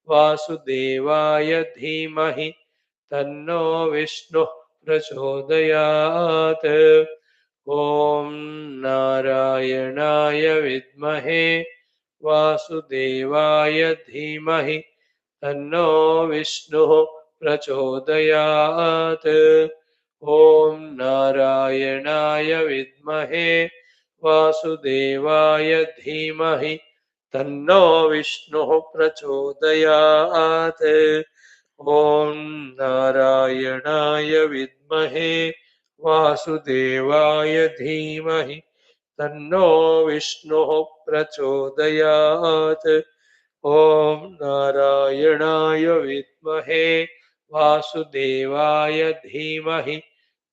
वासुदेवाय धीमहि तन्नो विष्णुः प्रचोदयात्. ॐ नारायणाय विद्महे वासुदेवाय धीमहि तन्नो विष्णुः प्रचोदयात्. ॐ नारायणाय विद्महे वासुदेवाय धीमहि तन्नो विष्णुः प्रचोदयात्. ॐ नारायणाय विद्महे वासुदेवाय धीमहि तन्नो विष्णुः प्रचोदयात्. ॐ नारायणाय विद्महे वासुदेवाय धीमहि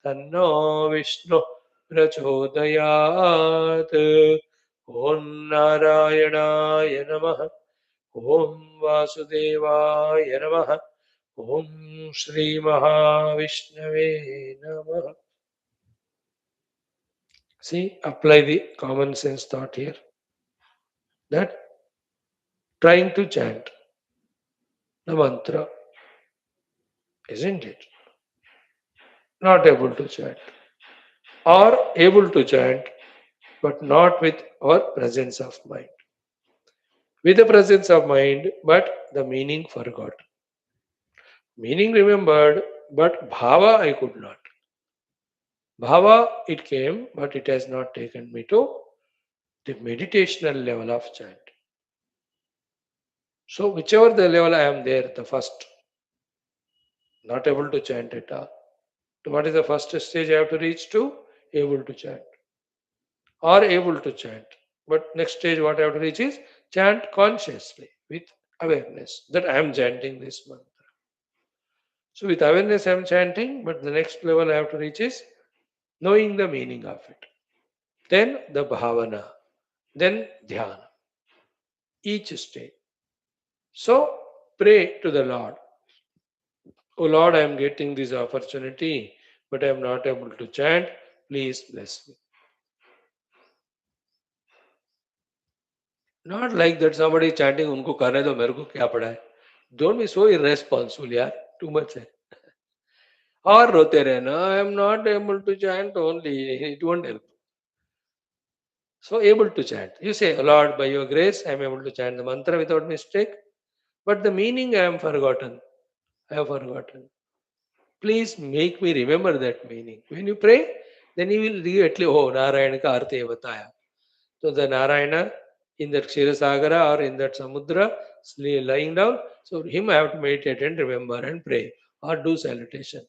तन्नो विष्णुः प्रचोदयात्. ॐ नारायणाय नमः. ॐ वासुदेवाय नमः. ॐ श्रीमहाविष्णवे नमः. See, apply the common sense thought here. That trying to chant the mantra, isn't it? Not able to chant. Or able to chant, but not with our presence of mind. With the presence of mind, but the meaning forgot. Meaning remembered, but bhava I could not. Bhava it came, but it has not taken me to the meditational level of chant. So whichever the level I am there, the first, not able to chant at all. So what is the first stage I have to reach to? Able to chant. Or able to chant. But next stage what I have to reach is chant consciously with awareness that I am chanting this mantra. So with awareness I am chanting, but the next level I have to reach is knowing the meaning of it. Then the bhavana, then dhyana. Each stage. So pray to the Lord. Oh Lord, I am getting this opportunity, but I am not able to chant. Please bless me. Not like that somebody chanting उनको करने दो मेरे को क्या पड़ा है. Don't be so irresponsible यार. Too much है. और रोते रहना. I am not able to chant only. It won't help. So able to chant. You say, Lord, by your grace, I am able to chant the mantra without mistake. But the meaning I am forgotten. I have forgotten. Please make me remember that meaning. When you pray, then you will immediately, oh, Narayana ka artha ye bataya. So the Narayana in that Ksirasagara or in that Samudra, lying down, so him I have to meditate and remember and pray or do salutation.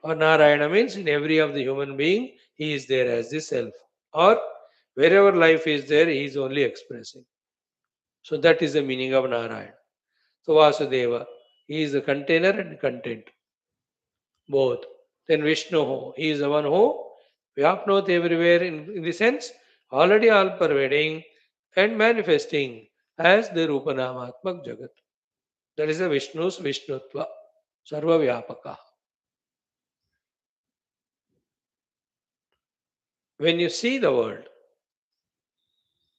Or Narayana means in every of the human being, he is there as the self. Or wherever life is there, he is only expressing. So that is the meaning of Narayana. So Vasudeva, he is the container and content, both. Then Vishnu, he is the one who Vyapnot everywhere in the sense, already all pervading and manifesting as the Rupanamatmak Jagat. That is the Vishnu's Vishnutva, Sarva Vyapaka. When you see the world,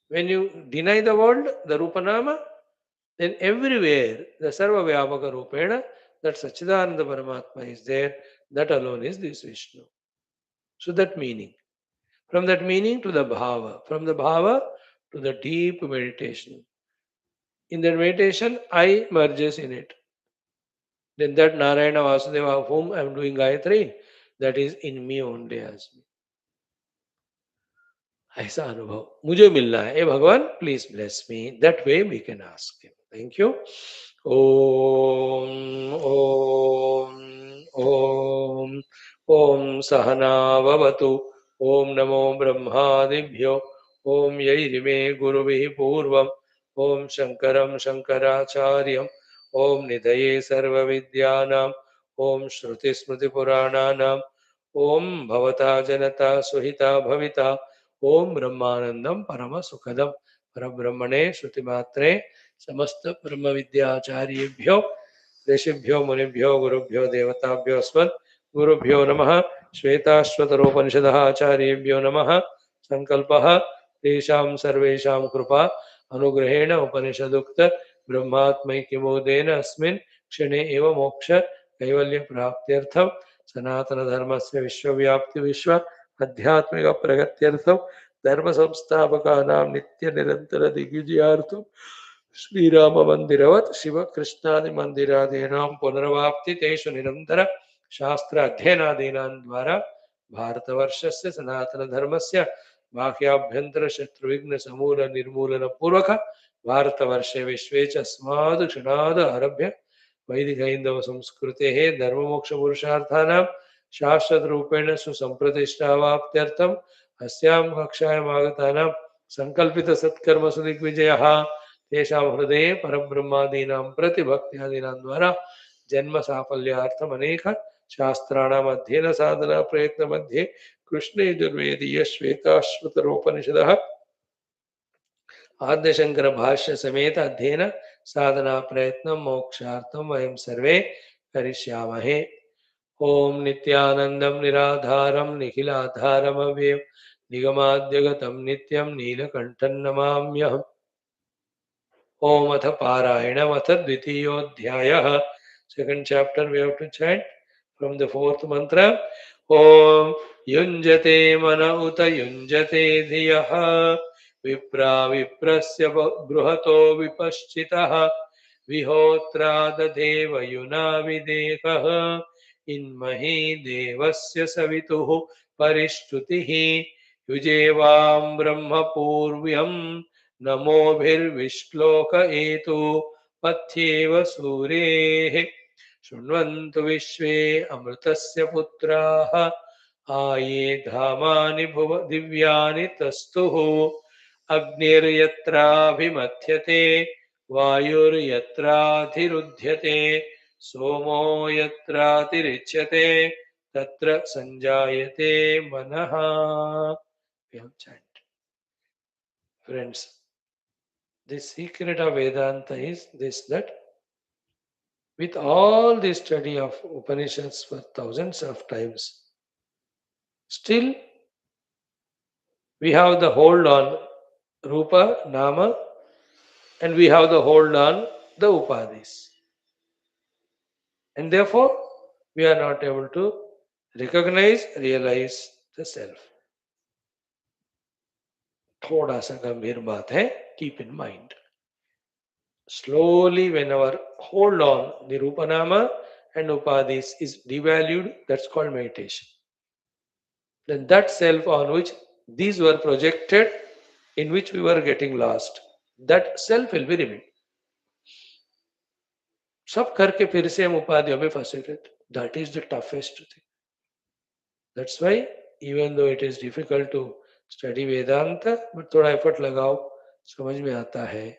when you deny the world, the Rupanama, then everywhere the Sarva Vyapaka Rupena, that Sachidananda Paramatma is there, that alone is this Vishnu. So that meaning. From that meaning to the bhava, from the bhava to the deep meditation. In that meditation, I merges in it. Then that Narayana Vasudeva of whom I am doing Gayatri, that is in me only as me. ऐसा अनुभव मुझे मिलना है ए Bhagwan please bless me that way we can ask him thank you ओम ओम ओम ओम सहना भवतु ओम नमो ब्रह्मादिभ्यो ओम यैरिमे गुरुभिः पूर्वम् ओम शंकरं शंकराचार्यम् ओम निधये सर्वविद्यानाम् ओम श्रुतिस्मृतिपुराणानाम् ओम भवता जनता सुहिता भविता ओम ब्रह्मानंदम परम सुखदम परब्रह्मणे श्रुतिमात्रे समस्त ब्रह्म विद्याचार्येभ्यो ऋषिभ्यो मुनिभ्यो गुरुभ्यो देवताभ्यो अस्मत् गुरुभ्यो नमः श्वेताश्वतरोपनिषदः आचार्येभ्यो नमः संकल्पः तेषां सर्वेषां कृपा अनुग्रहेण उपनिषदुक्त ब्रह्मात्मैक्यमोदेन अस्मिन् क्षणे एव मोक्ष कैवल्य प्राप्त्यर्थं सनातन धर्मस्य विश्वव्याप्ति विश्व आध्यात्मिक प्रगत्यर्थं धर्म संस्थापकानां नित्य निरंतर दिग्विजयार्थं श्रीराम मंदिरवत् शिव कृष्णादि मंदिरादीनां पुनर्वाप्ति तेषु निरंतर शास्त्र अध्ययनादीनां द्वारा भारतवर्षस्य सनातन धर्मस्य बाह्याभ्यन्तर शत्रुविघ्न समूल निर्मूलन पूर्वक भारतवर्षे विश्वे च अस्माद् क्षणाद् आरभ्य वैदिक हैन्दव संस्कृतेः धर्ममोक्ष पुरुषार्थानां शाश्वतरूपेण सुसम्प्रतिष्ठावाप्त्यर्थम् अस्यां कक्षायाम् आगतानां सङ्कल्पितसत्कर्मसु दिग्विजयः तेषां हृदये परब्रह्मादीनां प्रतिभक्त्यादीनां द्वारा जन्म साफल्यार्थम् अनेक शास्त्राणाम् अध्ययन साधना प्रयत्न मध्ये कृष्णयजुर्वेदीय श्वेताश्वतरोपनिषदः आद्यशंकर भाष्य समेत अध्ययन साधना प्रयत्न मोक्षार्थम वयं सर्वे करिष्यामहे ओम नित्यानंदम निराधारम निखिलाधारमव्ययं निगमाद्यगतं नित्यं नीलकण्ठं नमाम्यहम् ओम अथ पारायणम् अथ द्वितीयोऽध्यायः second chapter we have to chant from the fourth mantra ओम युञ्जते मन उत युञ्जते धियः विप्रा विप्रस्य बृहतो विपश्चितः विहोत्रा दधेव युना विदेकः इन्महि देवस्य सवितुः परिष्टुतिः युजेवां ब्रह्मपूर्व्यम् नमोभिर्विश्लोक एतु पथ्येव सूरेः शृण्वन्तु विश्वे अमृतस्य पुत्राः आये धामानि भुव दिव्यानि तस्तुः अग्निर्यत्राभिमथ्यते वायुर्यत्राधिरुध्यते सोमो यत्रातिरिच्यते तत्र संजायते मनः. We have chant. Friends, the secret of Vedanta is this, that with all the study of Upanishads for thousands of times, still we have the hold on Rupa, Nama, and we have the hold on the Upadis. And therefore, we are not able to recognize, realize the self. थोड़ा सा गंभीर बात है, keep in mind. Slowly, when our hold on the Rupanama and Upadhis is devalued, that's called meditation. Then that self on which these were projected, in which we were getting lost, that self will be revealed. सब करके फिर से हम उपाधियों में फंसे रहते. That is the toughest thing. That's why even though it is difficult to study Vedanta, but थोड़ा effort लगाओ समझ में आता है.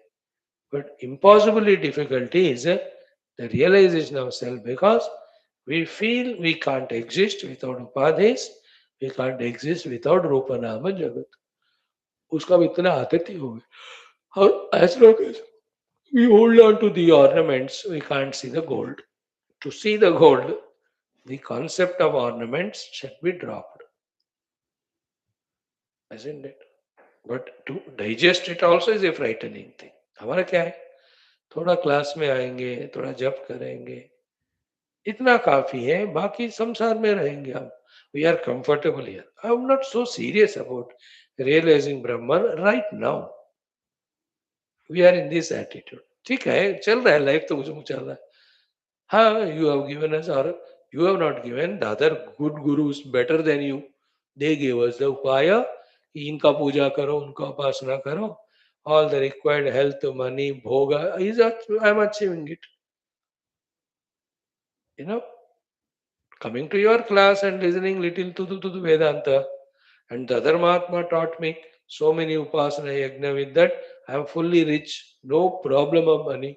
But impossibly difficult is the realization of self, because we feel we can't exist without upadhis, we can't exist without rupa nama jagat. उसका भी इतना आदत ही हो गया. How, as long as we hold on to the ornaments, we can't see the gold. To see the gold, the concept of ornaments should be dropped, isn't it? But to digest it also is a frightening thing. हमारा क्या है, थोड़ा class में आएंगे, थोड़ा जप करेंगे, इतना काफी है, बाकी संसार में रहेंगे हम. We are comfortable here. I am not so serious about realising Brahman right now. We are in this attitude. ठीक है, चल रहा है लाइफ, तो कुछ चल रहा है. हाँ, यू हैव गिवन अस, और you have not given the other good gurus better than you. They give us the उपाय कि इनका पूजा करो, उनका उपासना करो, all the required health, money, भोग, is I am achieving it. You know, coming to your class and listening little to the Vedanta. And the other Mahatma taught me so many upasana yajna. With that, I am fully rich, no problem of money.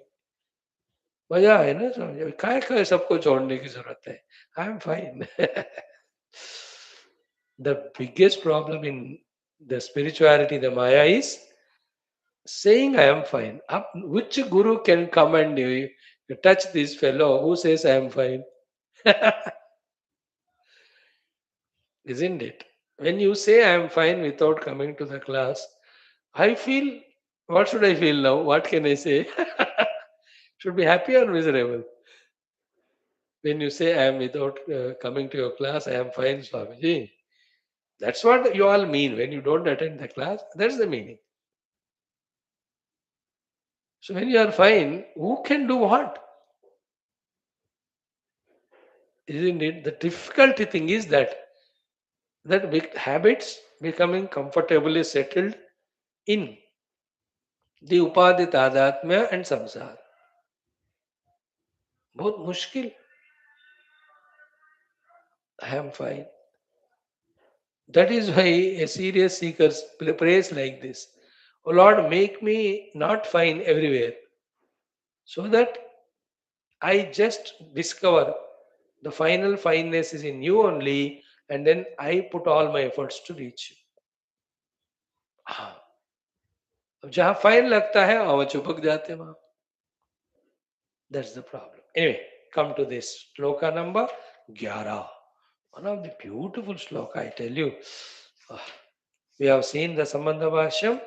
मजा है ना, समझ काय काय सबको छोड़ने की जरूरत है. I am fine. The biggest problem in the spirituality, the Maya, is saying I am fine. Which guru can come and you touch this fellow who says I am fine? Isn't it? When you say I am fine without coming to the class, I feel, what should I feel now? What can I say? Should be happy or miserable? When you say I am without coming to your class, I am fine, Swamiji. That's what you all mean when you don't attend the class. That's the meaning. So when you are fine, who can do what? Isn't it? The difficulty thing is that big habits becoming comfortably settled in the upadhi तादात्म्य and samsara. बहुत मुश्किल. I am fine. That is why a serious seeker prays like this. Oh Lord, make me not fine everywhere, so that I just discover the final fineness is in you only, and then I put all my efforts to reach you. हाँ, अब जहाँ fine लगता है वहाँ चुपक जाते हैं वहाँ. That's the problem. Anyway, come to this shloka number 11. One of the beautiful shloka, I tell you. We have seen the Sambandha Bhashyam.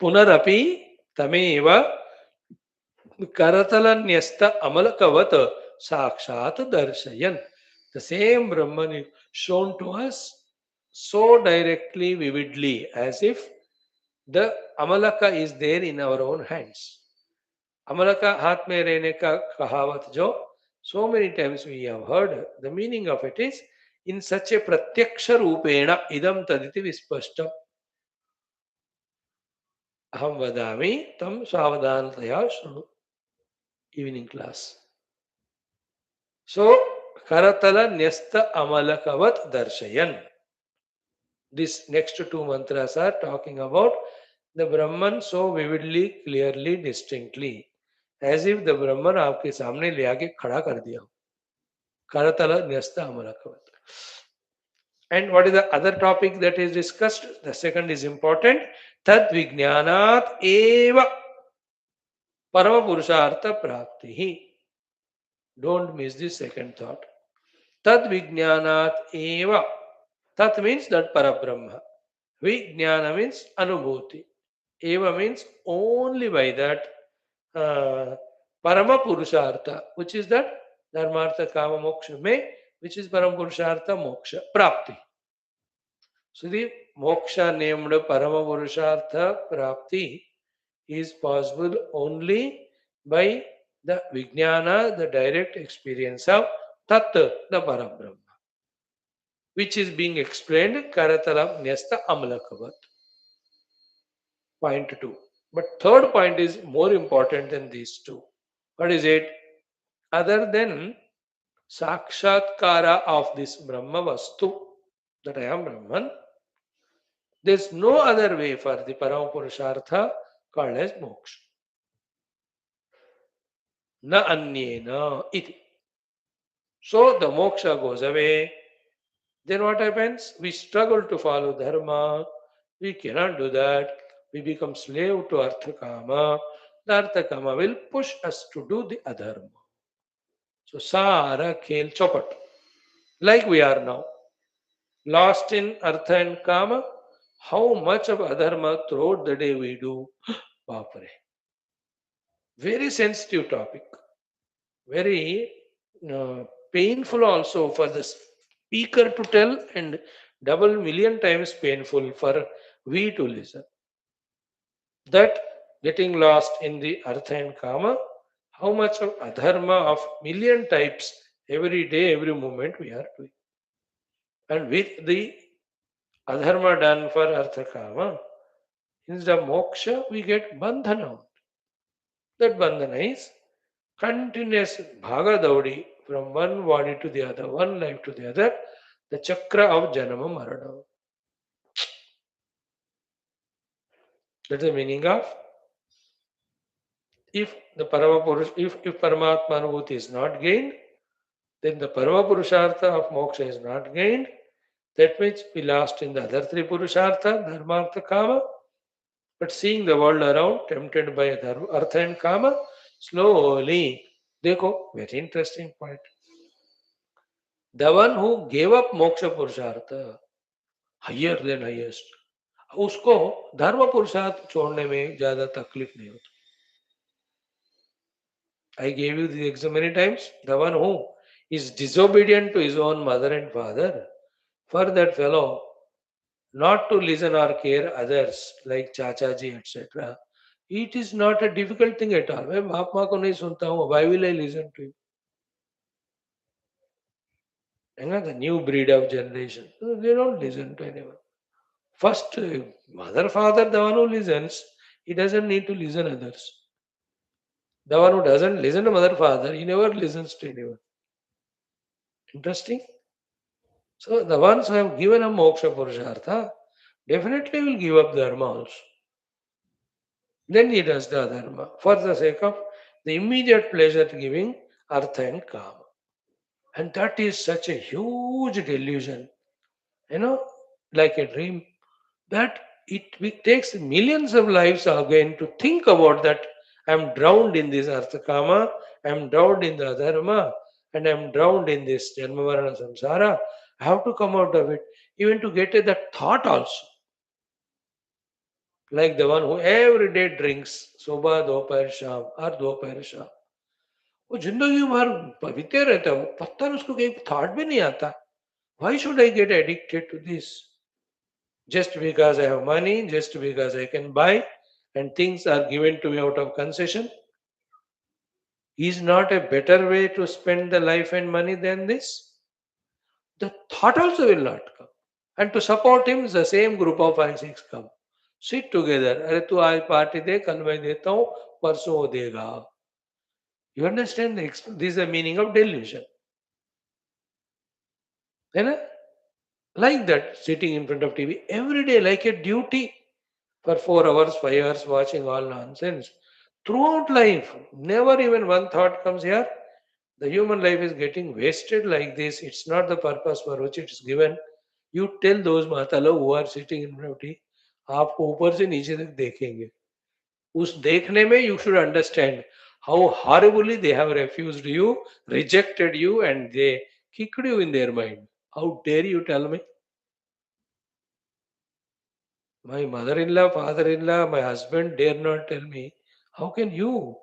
Punarapi tameva karatalanyasta amalakavat sakshat darshayan. The same Brahman is shown to us so directly, vividly, as if the amalaka is there in our own hands. Amalaka हाथ में रहने का कहावत जो so many times we have heard, the meaning of it is in such a pratyaksha रूपेण idam taditi vispashtam. Aham vadami tam सावधानतया शृणु. Evening class. So karatala nyasta amalakavat darshayan. These next two mantras are talking about the Brahman so vividly, clearly, distinctly, as if the Brahman आपके सामने ले आके खड़ा कर दिया. Karatala nyasta amalakavat. And what is the other topic that is discussed? The second is important. Tad vijnanat eva parama purushartha prapti. Don't miss the second thought. Tad vijnanat eva. Tat means that Parabrahma. Vijnana means anubhuti. Eva means only by that Parama Purushartha, which is that Dharmartha Kama Moksha me, which is Param Purushartha Moksha, Prapti. So the moksha named Parama Purushartha Prapti is possible only by the Vijnana, the direct experience of Tat, the Parabrahma, which is being explained Karatalam Nyasta Amalakavat. Point 2. But third point is more important than these two. What is it? Other than Sakshatkara of this Brahma Vastu, that I am Brahman, there is no other way for the Parama Purushartha called as moksha. Na anyena iti. So the moksha goes away. Then what happens? We struggle to follow dharma. We cannot do that. We become slave to arthakama. The arthakama will push us to do the adharma. So sara khel chopat. Like we are now. Lost in artha and kama. How much of adharma throughout the day we do? Bapare. Very sensitive topic. Very painful also for the speaker to tell, and double million times painful for we to listen. That getting lost in the artha and kama, how much of adharma of million types every day, every moment we are doing. And with the adharma done for artha kama, instead of moksha, we get bandhana. That bandhana is continuous bhaga daudi from one body to the other, one life to the other, the chakra of janama marana. That's the meaning of if the Parama Purush, if Paramatma Anubhuti is not gained, then the Parama Purushartha of moksha is not gained. That means we lost in the other three Purushartha, Dharma, Artha, Kama. But seeing the world around, tempted by dharma, Artha and Kama, slowly, देखो, very interesting point. The one who gave up moksha Purushartha, higher than highest, उसको धर्म पुरुषार्थ छोड़ने में ज्यादा तकलीफ नहीं होती. I gave you the example many times. The one who is disobedient to his own mother and father, for that fellow not to listen or care others like Chachaji, etc. It is not a difficult thing at all. मैं बाप माँ को नहीं सुनता हूँ. Why will I listen to you? The new breed of generation. They don't listen to anyone. First, mother, father, the one who listens, he doesn't need to listen others. The one who doesn't listen to mother, father, he never listens to anyone. Interesting. So the ones who have given up moksha purushartha definitely will give up dharma also. Then he does the dharma for the sake of the immediate pleasure giving artha and kama. And that is such a huge delusion, like a dream, that it takes millions of lives again to think about that. I'm drowned in this artha kama, I'm drowned in the dharma, and I'm drowned in this janma marana samsara. I have to come out of it. Even to get at that thought also. Like the one who every day drinks सुबह दोपहर शाम और दोपहर शाम, वो जिंदगी भर पीते रहता है, वो पता नहीं, उसको एक थॉट भी नहीं आता. Why should I get addicted to this? Just because I have money, just because I can buy, and things are given to me out of concession, is not a better way to spend the life and money than this? The thought also will not come. And to support him, the same group of 5-6 come. Sit together. अरे तू आज party दे, कल मैं देता हूँ, परसों वो देगा. You understand this is the meaning of delusion. है ना? Like that, sitting in front of TV every day like a duty for 4 hours, 5 hours, watching all nonsense. Throughout life, never even one thought comes here. The human life is getting wasted like this. It's not the purpose for which it's given. You tell those माता लोग who are sitting in front of TV, आपको ऊपर से नीचे तक देखेंगे. उस देखने में you should understand how horribly they have refused you, rejected you, and they kicked you in their mind. How dare you tell me? My mother-in-law, father-in-law, my husband dare not tell me. How can you?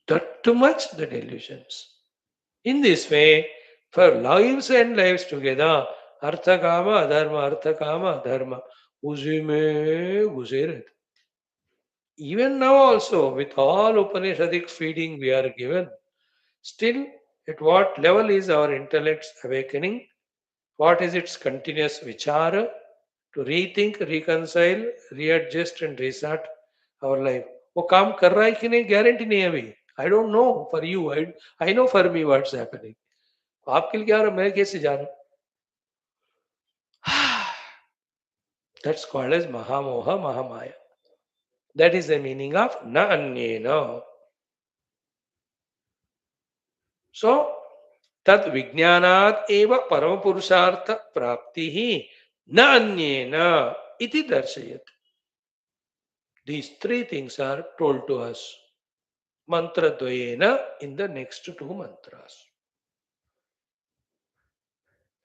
That too much the delusions. In this way, for lives and lives together, अर्थ काम अधर्म, अर्थ काम अधर्म, उसी में घुसे रहते. Even now also, with all Upanishadic feeding we are given, still at what level is our intellect's awakening? What is its continuous vichara? To rethink, reconcile, readjust and restart our life. वो काम कर रहा है कि नहीं guarantee नहीं है अभी. I don't know for you, I know for me what's happening. आपके लिए क्या हो रहा है मैं कैसे जानूं? That's called as Mahamoha Mahamaya. That is the meaning of na anyena. So, tad vijnanat eva paramapurushartha praptihi na anyena iti darshayat. These three things are told to us mantra dvayena in the next two mantras.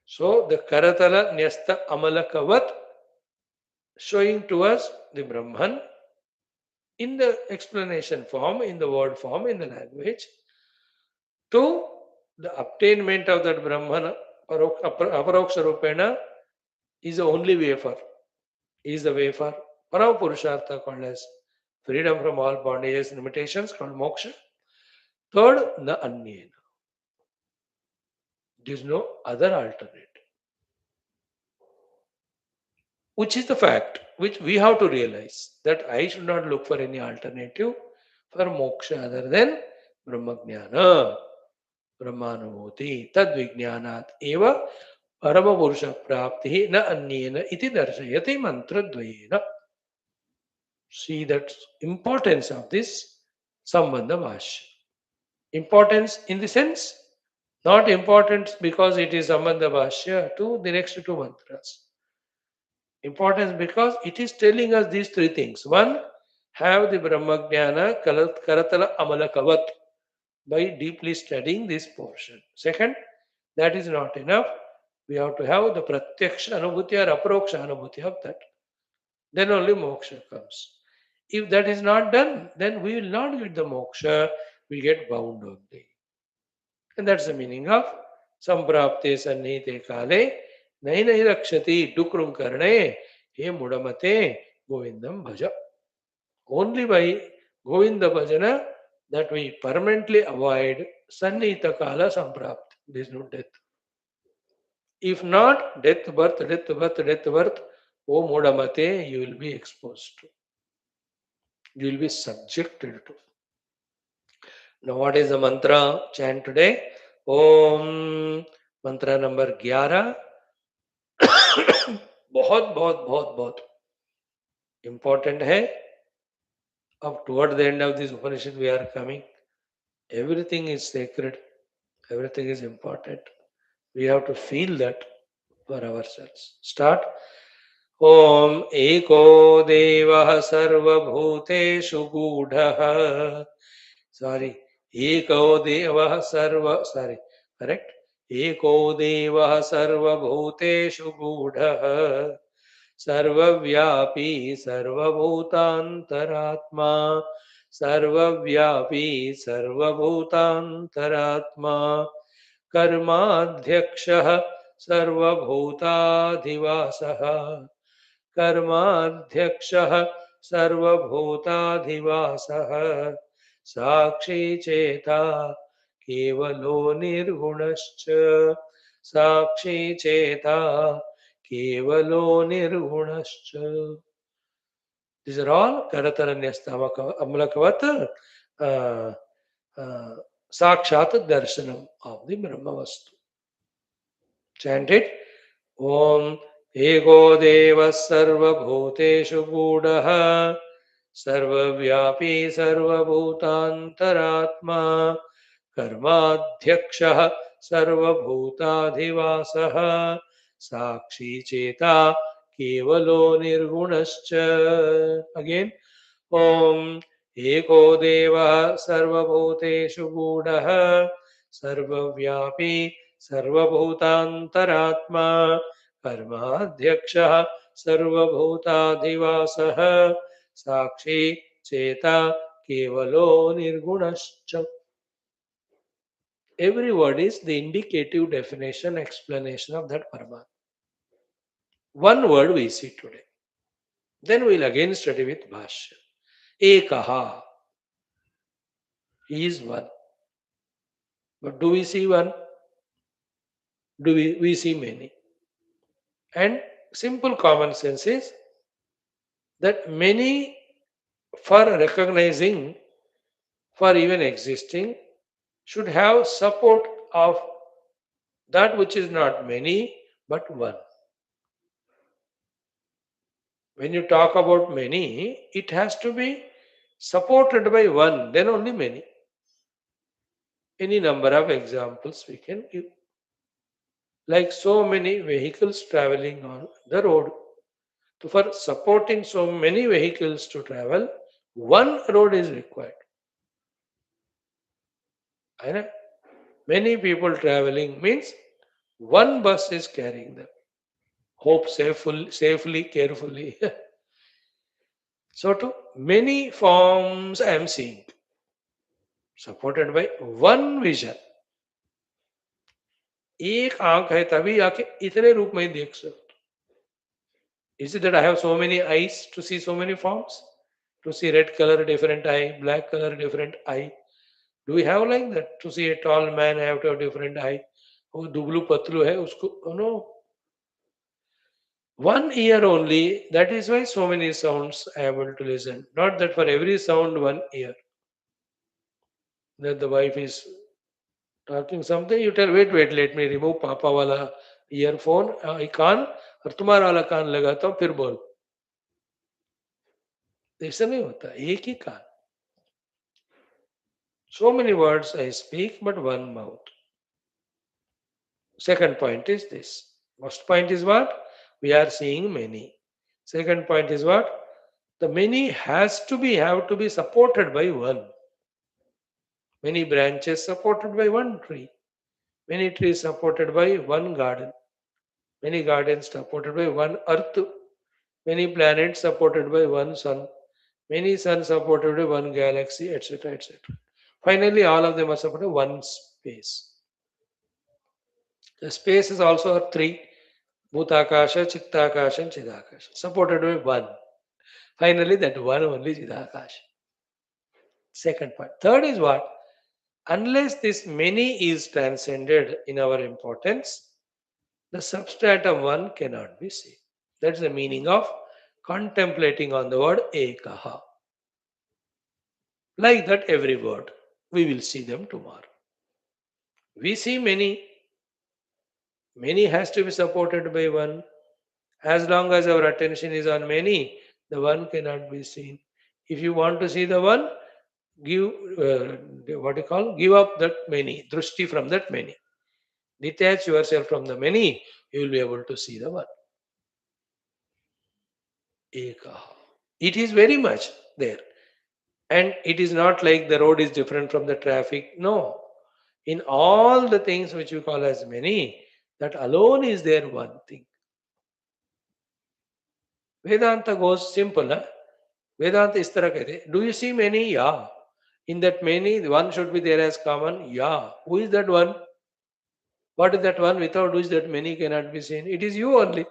So, the Karatala Nyasta Amalakavat showing to us the Brahman in the explanation form, in the word form, in the language, to the obtainment of that Brahman aparoksha rupena is the only way for, is the way for Paramapurushartha called as freedom from all bondages and limitations called moksha. Third, na anyena. There is no other alternative. Which is the fact which we have to realize that I should not look for any alternative for moksha other than Brahmajnana, Brahmanubhuti, Tad Vijnanat Eva Paramapurusha Prapti na Anyena iti darshayati mantra dvayena. See that importance of this Sambandha Bhashya. Importance in the sense, not importance because it is Sambandha Bhashya to the next two mantras. Importance because it is telling us these three things. One, have the Brahmajnana Karatala Amalakavat by deeply studying this portion. Second, that is not enough. We have to have the Pratyaksha Anubhuti or Aproksha Anubhuti of that. Then only moksha comes. If that is not done, then we will not get the moksha, we get bound only. And that's the meaning of Samprapte Sannite Kale Nai Nai Rakshati Dukrum Karne He Mudamate Govindam Bhaja. Only by Govinda Bhajana that we permanently avoid Sannita Kala Samprapti. There is no death. If not, death, birth, death, birth, death, birth, O Mudamate, you will be exposed to. You will be subjected to. Now, what is the mantra chant today? Om mantra number 11. बहुत बहुत बहुत बहुत important है. Up toward the end of this Upanishad we are coming. Everything is sacred. Everything is important. We have to feel that for ourselves. Start. Om Eko Devah Sarvabhuteshu Gudhah. Sorry. Eko Devah Sorry. Correct. Eko Devah Sarvabhuteshu Gudhah. सर्वव्यापी सर्वभूतांतरात्मा सर्वव्यापी सर्वभूतांतरात्मा कर्माध्यक्षः सर्वभूताधिवासः कर्माध्यक्षः सर्वभूताधिवासः साक्षी चेता केवलो निर्गुणश्च साक्षी चेता Kevalo nirgunascha. These are all Karataranyastama Amalakavat Sakshat Darshanam of the Brahmavastu. Chant it. Om Ego Deva Sarva Bhuteshu Gudaha Sarva Vyapi Sarva Bhutantaratma Karmadhyaksha Sarva Bhutadhivasaha Sakshi Cheta Kevalo Nirgunascha. Again, Om Eko Deva Sarvabhuteshu Gudaha Sarvavyapi Sarvabhutantaratma Karmadhyaksha Sarvabhutadhivasaha Sakshi Cheta Kevalo Nirgunascha. Every word is the indicative definition, explanation of that Paramatma. One word we see today. Then we'll again study with Bhashyam. Ekaha. He is one. But do we see one? We see many? And simple common sense is that many, for recognizing, for even existing, should have support of that which is not many but one. When you talk about many, it has to be supported by one, then only many. Any number of examples we can give. Like so many vehicles traveling on the road. So for supporting so many vehicles to travel, one road is required. I know. Many people traveling means one bus is carrying them. Hope safely, carefully. So to many forms I am seeing, supported by one vision. एक आंख है तभी आके इतने रूप में देख सकते. Is it that I have so many eyes to see so many forms? To see red color, different eye, black color, different eye. Do we have like that? To see a tall man, I have to have different eye. वो दुबलू पतलू है उसको no. One ear only. That is why so many sounds I am able to listen. Not that for every sound one ear. That the wife is talking something, you tell wait, let me remove पापा वाला earphone कान और तुम्हारा वाला कान लगाता हूँ फिर बोल. ऐसा नहीं होता, एक ही कान. So many words I speak, but one mouth. Second point is this. First point is what? We are seeing many. Second point is what? The many have to be supported by one. Many branches supported by one tree. Many trees supported by one garden. Many gardens supported by one earth. Many planets supported by one sun. Many suns supported by one galaxy, etc. etc. Finally, all of them are supported by one space. The space is also three. Bhutakasha, Chittakasha, and Chidakasha. Supported by one. Finally, that one only Chidakasha. Second part. Third is what? Unless this many is transcended in our importance, the substratum one cannot be seen. That's the meaning of contemplating on the word ekaha. Like that, every word. We will see them tomorrow. We see many. Many has to be supported by one. As long as our attention is on many, the one cannot be seen. If you want to see the one, give what you call give up that many, drushti from that many. Detach yourself from the many, you will be able to see the one. Ekaha. It is very much there. And it is not like the road is different from the traffic. No. In all the things which we call as many, that alone is there one thing. Vedanta goes simple. Huh? Vedanta is tarah kehte. Do you see many? Yeah. In that many, one should be there as common. Yeah. Who is that one? What is that one without which that many cannot be seen? It is you only.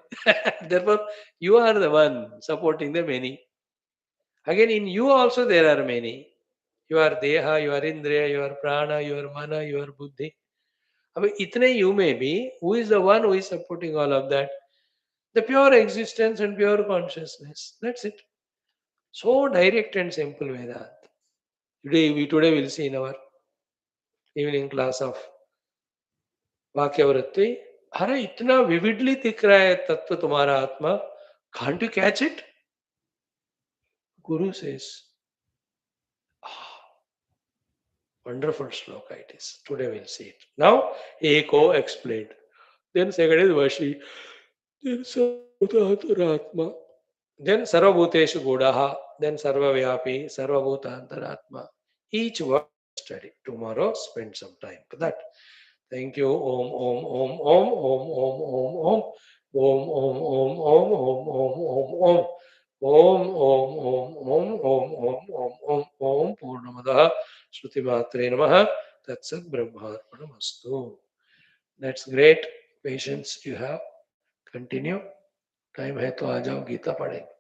Therefore, you are the one supporting the many. Again, in you also there are many. You are deha, you are indriya, you are prana, you are mana, you are buddhi. अब इतने you may be, who is the one who is supporting all of that? The pure existence and pure consciousness. That's it. So direct and simple Vedanta. Today will see in our evening class of वाक्यवृत्ति. अरे इतना vividly दिख रहा है तत्व तुम्हारा आत्मा. Can't you catch it? Guru says, ah, wonderful shloka it is. Today we'll see it. Now, Eko explained. Then second is Vashi. Then Sarvabhutantaratma. Then Sarvabhuteshu Gudaha. Then Sarvavyapi, Sarvabhutantaratma. Each word study. Tomorrow, spend some time for that. Thank you. Om, om, om, om, om, om, om, om. Om, om, om, om, om, om, om, om. Om, om, om, om, om, om, om, om. Purnamadaha. Shruti Matre Namaha. Tatsat Brahmarpanamastu. That's great. Patience you have. Continue. Time है तो आ जाओ, गीता पढ़ेंगे।